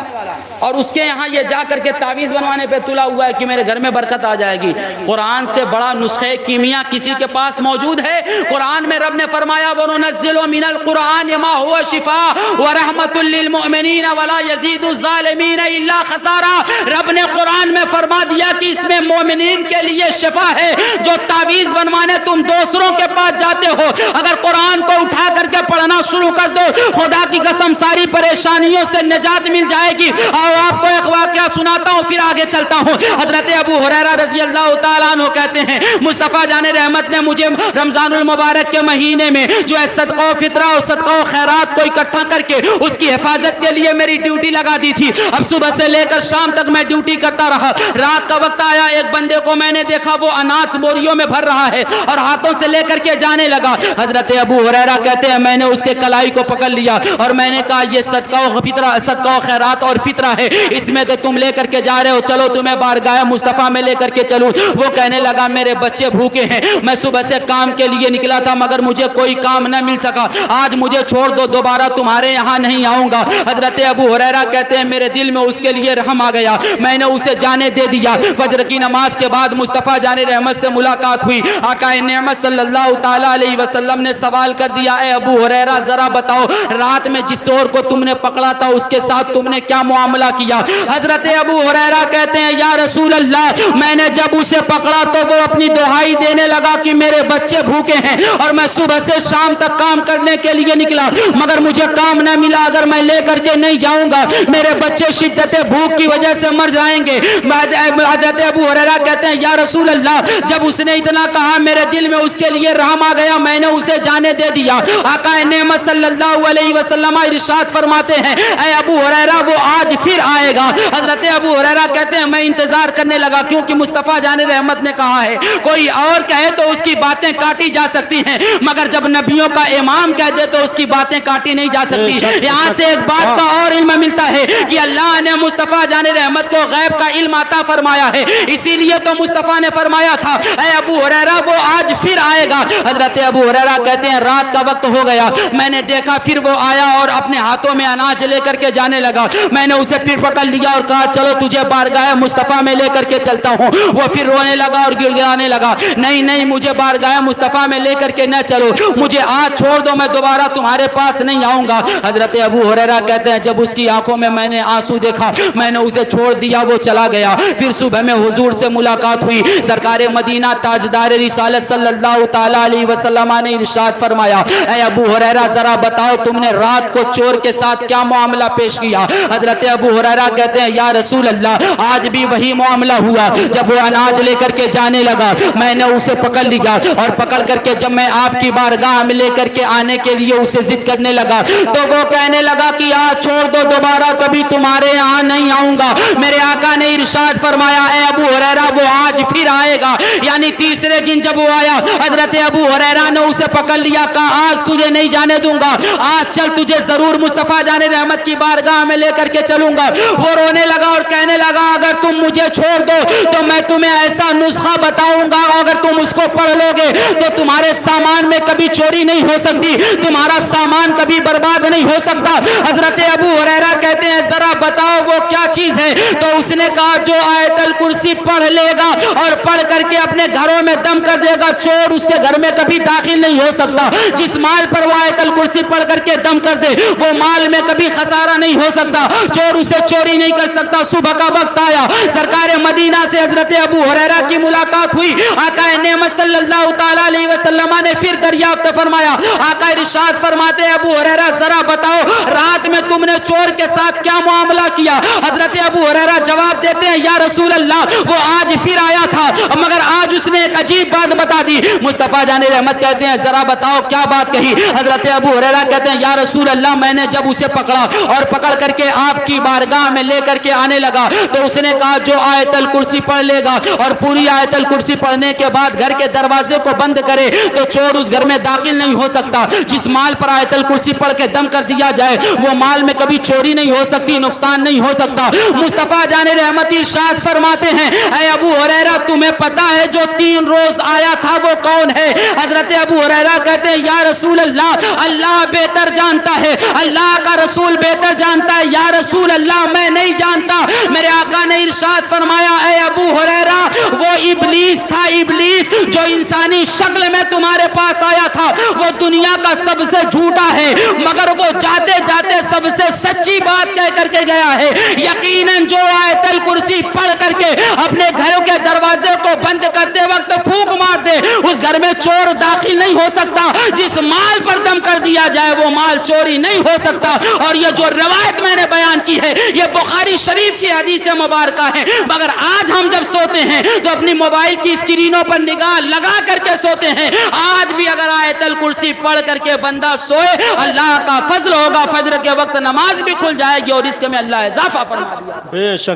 اور اس کے یہاں یہ جا کر کے تعویذ بنوانے پہ تلا ہوا ہے کہ میرے گھر میں برکت آ جائے گی۔ قرآن سے بڑا نسخے کیمیا کسی کے پاس موجود ہے؟ قرآن میں رب نے فرمایا وَنُنَزِّلُ مِنَ الْقُرْآنِ مَا هُوَ شِفَاءٌ وَرَحْمَةٌ لِّلْمُؤْمِنِينَ وَلَا يَزِيدُ الظَّالِمِينَ إِلَّا خَسَارًا۔ رب نے قرآن میں فرما دیا کہ اس میں مومنین کے لیے شفا ہے۔ جو تعویذ بنوانے تم دوسروں کے پاس جاتے ہو، اگر قرآن کو اٹھا کر کے پڑھنا شروع کر دو، خدا کی قسم ساری پریشانیوں سے نجات مل جائے گی۔ اور آپ کو ایک واقعہ سناتا ہوں پھر آگے چلتا ہوں۔ حضرت ابو ہریرہ رضی اللہ تعالیٰ عنہ کہتے ہیں مصطفیٰ جان رحمت نے مجھے رمضان المبارک کے مہینے میں جو ہے صدقہ و فطرہ اور صدقہ و خیرات کو اکٹھا کر کے اس کی حفاظت کے لیے میری ڈیوٹی لگا دی تھی۔ اب صبح سے لے کر شام تک میں ڈیوٹی کرتا رہا۔ رات کا وقت آیا، ایک بندے کو میں نے دیکھا وہ اناج بوریوں میں بھر رہا ہے اور ہاتھوں سے لے کر کے جانے لگا۔ حضرت ابو ہریرہ کہتے ہیں میں نے اس کے کلائی کو پکڑ لیا اور میں نے کہا یہ صدقہ و فطرہ، صدقہ و خیرات اور فطرہ ہے، اس میں تو تم لے کر کے جا رہے ہو، چلو تمہیں بارگاہ مصطفیٰ میں لے کر کے چلوں۔ وہ کہنے لگا میرے بچے بھوکے ہیں، میں صبح سے کام کے لیے نکلا تھا مگر مجھے کوئی کام نہ مل سکا، آج مجھے چھوڑ دو، دوبارہ تمہارے یہاں نہیں آؤں گا۔ حضرت ابو ہریرہ کہتے ہیں میرے دل میں اس کے لیے رحم آ گیا، میں نے اسے جانے دے دیا۔ فجر کی نماز کے بعد مصطفیٰ جان رحمت سے ملاقات ہوئی۔ آقا نعمت صلی اللہ تعالیٰ علیہ وسلم نے سوال کر دیا اے ابو ہریرہ ذرا بتاؤ رات میں جس چور کو تم نے پکڑا تھا اس کے ساتھ تم نے کیا معاملہ کیا؟ حضرت ابو ہریرہ کہتے ہیں یا رسول اللہ میں نے جب اسے پکڑا تو وہ اپنی دہائی دینے لگا کہ میرے بچے بھوکے ہیں اور میں صبح سے شام تک کام کرنے کے لیے نکلا مگر مجھے کام نہ ملا، اگر میں لے کر کے نہیں جاؤں گا میرے بچے شدت بھوک کی وجہ سے مر جائیں گے۔ حضرت ابو ہریرہ کہتے ہیں یا رسول اللہ جب اس نے اتنا کہا میرے دل میں اس کے لیے رحم آ گیا، میں نے اسے جانے دے دیا۔ آقا نعمت صلی اللہ علیہ وسلم ارشاد فرماتے ہیں اے ابو ہریرہ وہ آج پھر آئے گا۔ حضرت ابو ہریرہ کہتے ہیں میں انتظار کرنے لگا کیونکہ مصطفیٰ جان رحمت نے کہا ہے کوئی اور کہے تو اس کی باتیں کاٹی جا سکتی ہیں مگر جب نبیوں کا امام کہہ دے تو اس کی باتیں کاٹی نہیں جا سکتی۔ یہاں سے ایک بات کا اور علم ملتا ہے کہ اللہ نے مصطفیٰ جان رحمت کو غیب کا علم عطا فرمایا ہے، اسی لیے تو مصطفیٰ نے فرمایا تھا اے ابو ہریرہ وہ آج پھر آئے گا۔ حضرت ابو ہریرہ کہتے ہیں رات کا وقت ہو گیا، میں نے دیکھا پھر وہ آیا اور اپنے ہاتھوں میں اناج لے کر کے جانے لگا، میں نے اسے پھر پکڑ لیا اور کہا چلو تجھے بارگاہ مصطفیٰ میں لے کر کے چلتا ہوں۔ وہ پھر رونے لگا اور گڑگڑانے لگا نہیں نہیں مجھے بارگاہ مصطفیٰ میں لے کر کے نہ چلو، مجھے آج چھوڑ دو، میں دوبارہ تمہارے پاس نہیں آؤں گا۔ حضرت ابو ہریرہ کہتے ہیں جب اس کی آنکھوں میں نے آنسو دیکھا میں نے اسے چھوڑ دیا، وہ چلا گیا۔ پھر صبح میں حضور سے ملاقات ہوئی، سرکار مدینہ تاجدار رسالت صلی اللہ تعالیٰ علیہ وسلم نے ارشاد فرمایا اے ابو ہریرہ ذرا بتاؤ تم نے رات کو چور کے ساتھ کیا معاملہ پیش کیا؟ حضرت ابو ہریرہ کہتے ہیں یا رسول اللہ آج بھی وہی معاملہ ہوا، جب وہ اناج لے کر کے جانے لگا میں نے اسے پکڑ لیا اور پکڑ کر کے جب میں آپ کی بارگاہ میں لے کر کے آنے کے لیے اسے ضد کرنے لگا تو وہ کہنے لگا کہ آج چھوڑ دو، دوبارہ کبھی تمہارے یہاں نہیں آؤں گا۔ میرے آقا نے ارشاد فرمایا اے ابو ہریرہ وہ آج پھر آئے گا، یعنی تیسرے دن جب وہ آیا حضرت ابو ہریرہ نے اسے پکڑ لیا، کہا آج تجھے نہیں جانے دوں گا، آج چل تجھے ضرور مصطفیٰ جان رحمت کی بارگاہ میں لے کر کے چلوں گا۔ وہ رونے لگا اور کہنے لگا اگر تم مجھے چھوڑ دو تو میں تمہیں ایسا نسخہ بتاؤں گا اگر تم اس کو پڑھ لو گے تو تمہارے سامان میں کبھی چوری نہیں ہو سکتی، تمہارا سامان کبھی برباد نہیں ہو سکتا۔ حضرت ابو ہریرہ کہتے ہیں ذرا بتاؤ وہ کیا چیز ہے؟ تو اس نے کہا جو آیت الکرسی پڑھ لے گا اور پڑھ کر کے اپنے گھروں میں دم کر دے گا چور اس کے گھر میں کبھی داخل نہیں ہو سکتا، جس مال پر وہ آیت الکرسی پڑھ کر کے دم کر دے وہ مال میں کبھی خسارہ نہیں ہو سکتا، چور اسے چوری نہیں کر سکتا۔ صبح کا وقت آیا، سرکار مدینہ سے حضرت ابو ہریرہ کی ملاقات ہوئی، آقا نعمت صلی اللہ تعالیٰ علیہ وسلم نے پھر دریافت فرمایا، آقا ارشاد فرماتے ابو ہریرہ ذرا بتاؤ رات میں تم نے چور کے ساتھ کیا معاملہ کیا؟ حضرت ابو ہریرہ جواب دیتے ہیں یا رسول اللہ وہ آج پھر آیا تھا مگر آج اس نے ایک عجیب بات بتا دی۔ مصطفیٰ جان رحمت کہتے ہیں ذرا بتاؤ کیا بات کہی؟ حضرت ابو ہریرہ کہتے ہیں یا رسول اللہ میں نے جب اسے پکڑا اور پکڑ کر کے آپ کی بارگاہ میں لے کر کے آنے لگا تو اس نے کہا جو آیت الکرسی پڑھ لے گا اور پوری آیت الکرسی پڑھنے کے بعد گھر کے دروازے کو بند کرے تو چور اس گھر میں داخل نہیں ہو سکتا، جس مال پر آیت الکرسی پڑھ کے دم کر دیا جائے وہ مال میں کبھی چوری نہیں ہو سکتی، نقصان نہیں ہو سکتا۔ مصطفیٰ جان رحمتی ارشاد فرماتے ہیں اے ابو ہریرہ تمہیں پتا ہے جو 3 روز آیا تھا وہ کون ہے؟ حضرت ابو ہریرہ کہتے ہیں یا رسول اللہ اللہ بہتر جانتا ہے، اللہ کا رسول بہتر جانتا ہے، یا رسول اللہ میں نہیں جانتا۔ میرے آقا نے ارشاد فرمایا اے ابو ہریرہ وہ ابلیس تھا، ابلیس جو انسانی شکل میں تمہارے پاس آیا تھا وہ دنیا کا سب سے جھوٹا ہے، مگر وہ جاتے جاتے سب سے سچی بات کہہ کر کے گیا ہے۔ یقیناً جو آیت الکرسی پڑھ کر کے اپنے گھروں کے دروازے کو بند کرتے وقت پھونک مار دے اس گھر میں چور داخل نہیں ہو سکتا، جس مال پر دم کر دیا جائے وہ مال چوری نہیں ہو سکتا۔ اور یہ جو روایت میں نے بیان کی ہے یہ بخاری شریف کی حدیث مبارکہ ہے، مگر آج ہم جب سوتے ہیں تو اپنی موبائل کی اسکرینوں پر نگاہ لگا کر کے سوتے ہیں۔ آج بھی اگر آیت الکرسی پڑھ کر کے بندہ سوئے اللہ کا فضل ہوگا، فجر کے وقت نماز بھی کھل جائے گی اور رزق میں اللہ اضافہ فرما دیا۔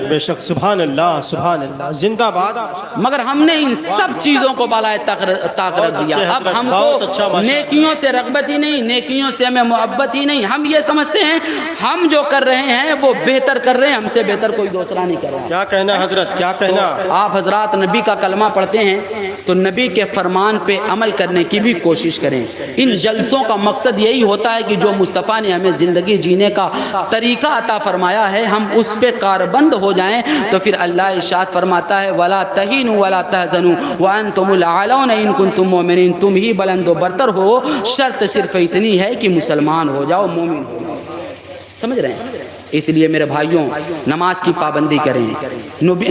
بے شک سبحان اللہ زندہ باد۔ مگر ہم نے ان سب چیزوں کو بالائے طاق رکھ دیا۔ اب ہم کو نیکیوں سے رغبت ہی نہیں، نیکیوں سے ہمیں محبت ہی نہیں، ہم یہ سمجھتے ہیں ہم جو کر رہے ہیں وہ بہتر کر رہے ہیں، ہم سے بہتر کوئی دوسرا نہیں کر رہا۔ کیا کہنا حضرت، کیا کہنا؟ آپ حضرات نبی کا کلمہ پڑھتے ہیں تو نبی کے فرمان پہ عمل کرنے کی بھی کوشش کریں۔ ان جلسوں کا مقصد یہی ہوتا ہے کہ جو مصطفیٰ نے ہمیں زندگی جینے کا طریقہ عطا فرمایا ہے ہم اس پہ کاربند ہو جائیں، تو پھر اللہ ارشاد فرماتا ہے وَلَا تَهِنُوا وَلَا تَحْزَنُوا وَأَنْتُمُ الْأَعْلَوْنَ إِن كُنتُم مُؤْمِنِينَ، تم ہی بلند و برتر ہو، شرط صرف اتنی ہے کہ مسلمان ہو جاؤ، مومن ہو جاؤ۔ سمجھ رہے ہیں؟ اس لیے میرے بھائیوں نماز کی پابندی کریں،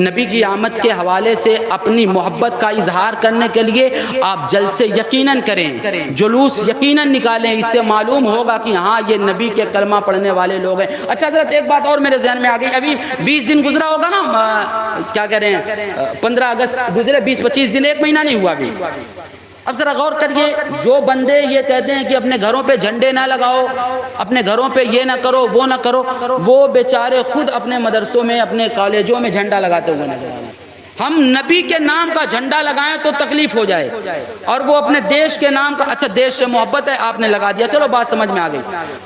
نبی کی آمد کے حوالے سے اپنی محبت کا اظہار کرنے کے لیے آپ جلسے یقیناً کریں، جلوس یقیناً نکالیں، اس سے معلوم ہوگا کہ ہاں یہ نبی کے کلمہ پڑھنے والے لوگ ہیں۔ اچھا حضرت ایک بات اور میرے ذہن میں آ گئی، ابھی 20 دن گزرا ہوگا نا، کیا کہہ رہے ہیں 15 اگست گزرے، 20-25 دن، 1 مہینہ نہیں ہوا ابھی۔ اب ذرا غور کریے، جو بندے یہ کہتے ہیں کہ اپنے گھروں پہ جھنڈے نہ لگاؤ، اپنے گھروں پہ یہ نہ کرو وہ نہ کرو، وہ بیچارے خود اپنے مدرسوں میں اپنے کالجوں میں جھنڈا لگاتے ہوئے نظر آ رہے ہیں۔ ہم نبی کے نام کا جھنڈا لگائیں تو تکلیف ہو جائے، اور وہ اپنے دیش کے نام کا، اچھا دیش سے محبت ہے آپ نے لگا دیا، چلو بات سمجھ میں آ گئی۔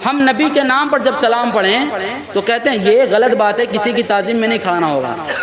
ہم نبی کے نام پر جب سلام پڑھیں تو کہتے ہیں یہ غلط بات ہے، کسی کی تعظیم میں نہیں کھڑنا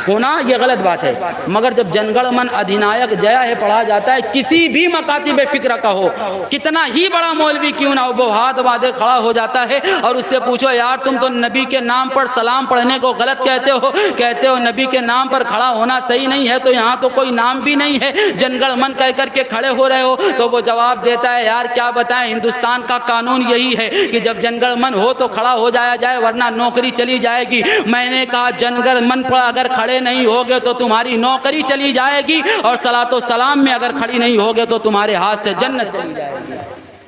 ہونا یہ غلط بات ہے، مگر جب جنگل من ادھینایک جیا ہے پڑھا جاتا ہے، کسی بھی مکاتب فکر کا ہو، کتنا ہی بڑا مولوی کیوں نہ ہو، وہ ہاتھ باندھے کھڑا ہو جاتا ہے اور اس سے پوچھو یار تم تو نبی کے نام پر سلام پڑھنے کو غلط کہتے ہو نبی کے نام پر کھڑا ہونا صحیح نہیں ہے، تو یہاں تو کوئی نام بھی نہیں ہے، جنگل من کہہ کر کے کھڑے ہو رہے ہو۔ تو وہ جواب دیتا ہے یار کیا بتائیں، ہندوستان کا قانون یہی ہے کہ جب جنگل من ہو تو کھڑا ہو جایا جائے ورنہ نوکری چلی جائے گی۔ میں نے کہا جنگل من پر اگر کھڑے نہیں ہوگے تو تمہاری نوکری چلی جائے گی، اور صلاۃ و سلام میں اگر کھڑی نہیں ہوگے تو تمہارے ہاتھ سے جنت چلی جائے گی،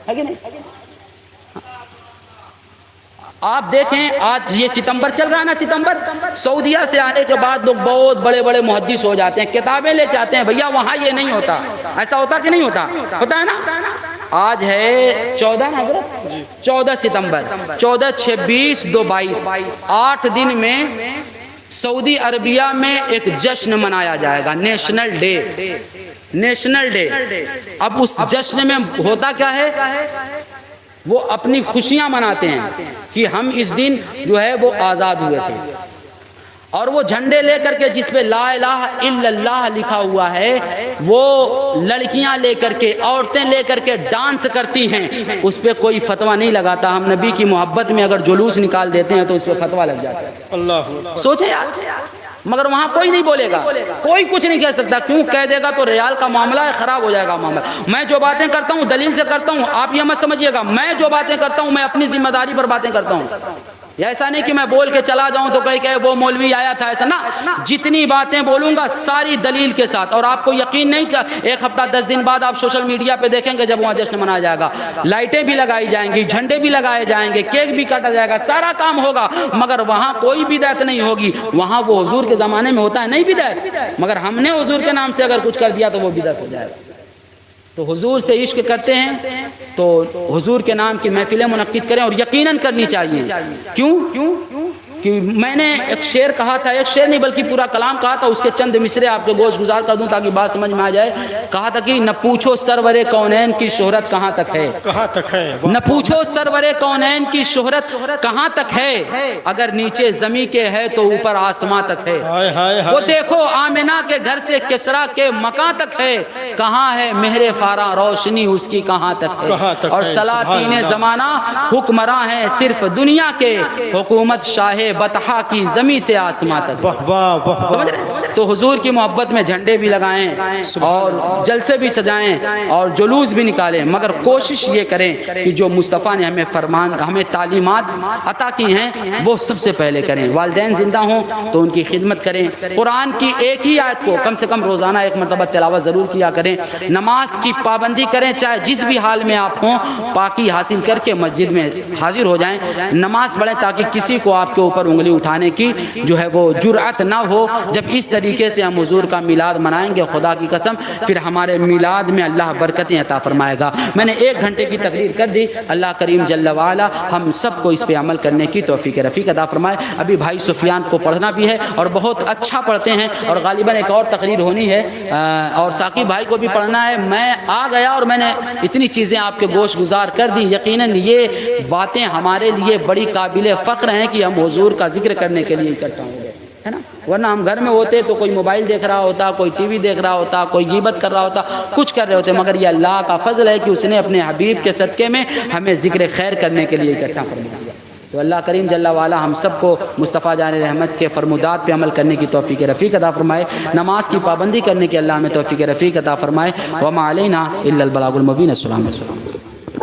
ہے کہ نہیں؟ آپ دیکھیں آج یہ ستمبر چل رہا ہے نا، ستمبر، سعودیہ سے آنے کے بعد لوگ بہت بڑے بڑے محدث ہو جاتے ہیں، کتابیں لے کے آتے ہیں، بھیا وہاں یہ نہیں ہوتا، ایسا ہوتا کہ نہیں ہوتا؟ ہوتا ہے نا۔ آج ہے 14 نا حضرت، 14 ستمبر، 14 26 2 22 8 دن میں سعودی عربیہ میں ایک جشن منایا جائے گا، نیشنل ڈے، نیشنل ڈے۔ اب اس جشن میں ہوتا کیا ہے، وہ اپنی خوشیاں مناتے ہیں کہ ہم اس دن جو ہے وہ آزاد ہوئے تھے، اور وہ جھنڈے لے کر کے جس پہ لا الہ الا اللہ لکھا ہوا ہے وہ لڑکیاں لے کر کے، عورتیں لے کر کے ڈانس کرتی ہیں، اس پہ کوئی فتویٰ نہیں لگاتا۔ ہم نبی کی محبت میں اگر جلوس نکال دیتے ہیں تو اس پہ فتویٰ لگ جاتا ہے۔ اللہ سوچیں یار، مگر وہاں کوئی نہیں بولے گا، کوئی کچھ نہیں کہہ سکتا، کیوں کہہ دے گا تو ریال کا معاملہ ہے، خراب ہو جائے گا معاملہ۔ میں جو باتیں کرتا ہوں دلیل سے کرتا ہوں، آپ یہ مت سمجھیے گا میں جو باتیں کرتا ہوں میں اپنی ذمہ داری پر باتیں کرتا ہوں، ایسا نہیں کہ میں بول کے چلا جاؤں تو کہ وہ مولوی آیا تھا، ایسا نہ، جتنی باتیں بولوں گا ساری دلیل کے ساتھ۔ اور آپ کو یقین نہیں کہ 1 ہفتہ 10 دن بعد آپ سوشل میڈیا پہ دیکھیں گے جب وہاں جشن منایا جائے گا، لائٹیں بھی لگائی جائیں گی، جھنڈے بھی لگائے جائیں گے، کیک بھی کاٹا جائے گا، سارا کام ہوگا، مگر وہاں کوئی بدعت نہیں ہوگی۔ وہاں وہ حضور کے زمانے میں ہوتا ہے نہیں بدعت، مگر ہم نے حضور کے نام سے اگر کچھ کر دیا تو وہ بدعت ہو جائے گا۔ تو حضور سے عشق کرتے ہیں تو حضور کے نام کی محفلیں منعقد کریں، اور یقیناً کرنی چاہیے۔ کیوں؟ کہ میں نے ایک شعر کہا تھا، ایک شعر نہیں بلکہ پورا کلام کہا تھا، اس کے چند مصرے آپ کے گوش گزار کر دوں تاکہ بات سمجھ میں آ جائے. کہا تھا کہ نہ پوچھو سرور کونین کی شہرت کہاں تک ہے، کہاں تک ہے، نہ پوچھو سرور کونین کی شہرت کہاں تک ہے، اگر نیچے زمیں کے ہے تو اوپر آسماں تک ہے. ہائے ہائے وہ ہائے. دیکھو آمنہ کے گھر سے کسریٰ کے مکان تک ہے، کہاں ہے مہر فاراں روشنی اس کی کہاں تک ہے. کہاں تک اور ہے، سلاطین سبحان اللہ. زمانہ حکمراں ہیں صرف دنیا کے، حکومت شاہ بطحا کی زمیں سے آسماں تک. واہ واہ واہ سمجھ رہے ہیں؟ تو حضور کی محبت میں جھنڈے بھی لگائیں اور جلسے بھی سجائیں اور جلوس بھی نکالیں، مگر کوشش یہ کریں کہ جو مصطفیٰ نے ہمیں تعلیمات عطا کی ہیں وہ سب سے پہلے کریں. والدین زندہ ہوں تو ان کی خدمت کریں، قرآن کی ایک ہی آیت کو کم سے کم روزانہ ایک مرتبہ تلاوت ضرور کیا کریں، نماز کی پابندی کریں، چاہے جس بھی حال میں آپ ہوں پاکی حاصل کر کے مسجد میں حاضر ہو جائیں، نماز پڑھیں تاکہ کسی کو آپ کے اوپر انگلی اٹھانے کی جو ہے وہ جرأت نہ ہو. جب اس طریقے سے ہم حضور کا میلاد منائیں گے خدا کی قسم پھر ہمارے میلاد میں اللہ برکتیں عطا فرمائے گا. میں نے 1 گھنٹے کی تقریر کر دی، اللہ کریم جل وعلا ہم سب کو اس پہ عمل کرنے کی توفیق رفیق عطا فرمائے. ابھی بھائی سفیان کو پڑھنا بھی ہے اور بہت اچھا پڑھتے ہیں اور غالباً ایک اور تقریر ہونی ہے اور ثاقب بھائی کو بھی پڑھنا ہے. میں آ گیا اور میں نے اتنی چیزیں آپ کے گوش گزار کر دی. یقیناً یہ باتیں ہمارے لیے بڑی قابل فخر ہیں کہ ہم حضور کا ذکر کرنے کے لیے اکٹھا ہوں گے، ہے نا. ورنہ ہم گھر میں ہوتے تو کوئی موبائل دیکھ رہا ہوتا، کوئی ٹی وی دیکھ رہا ہوتا، کوئی غیبت کر رہا ہوتا، کچھ کر رہے ہوتے. مگر یہ اللہ کا فضل ہے کہ اس نے اپنے حبیب کے صدقے میں ہمیں ذکر خیر کرنے کے لیے اکٹھا فرما دیا. تو اللہ کریم جل وعلا ہم سب کو مصطفیٰ جان رحمت کے فرمودات پہ عمل کرنے کی توفیق رفیق عطا فرمائے، نماز کی پابندی کرنے کی اللہ ہمیں توفیق رفیق عطا فرمائے. وما علینا الا البلاغ المبین. السلام علیکم.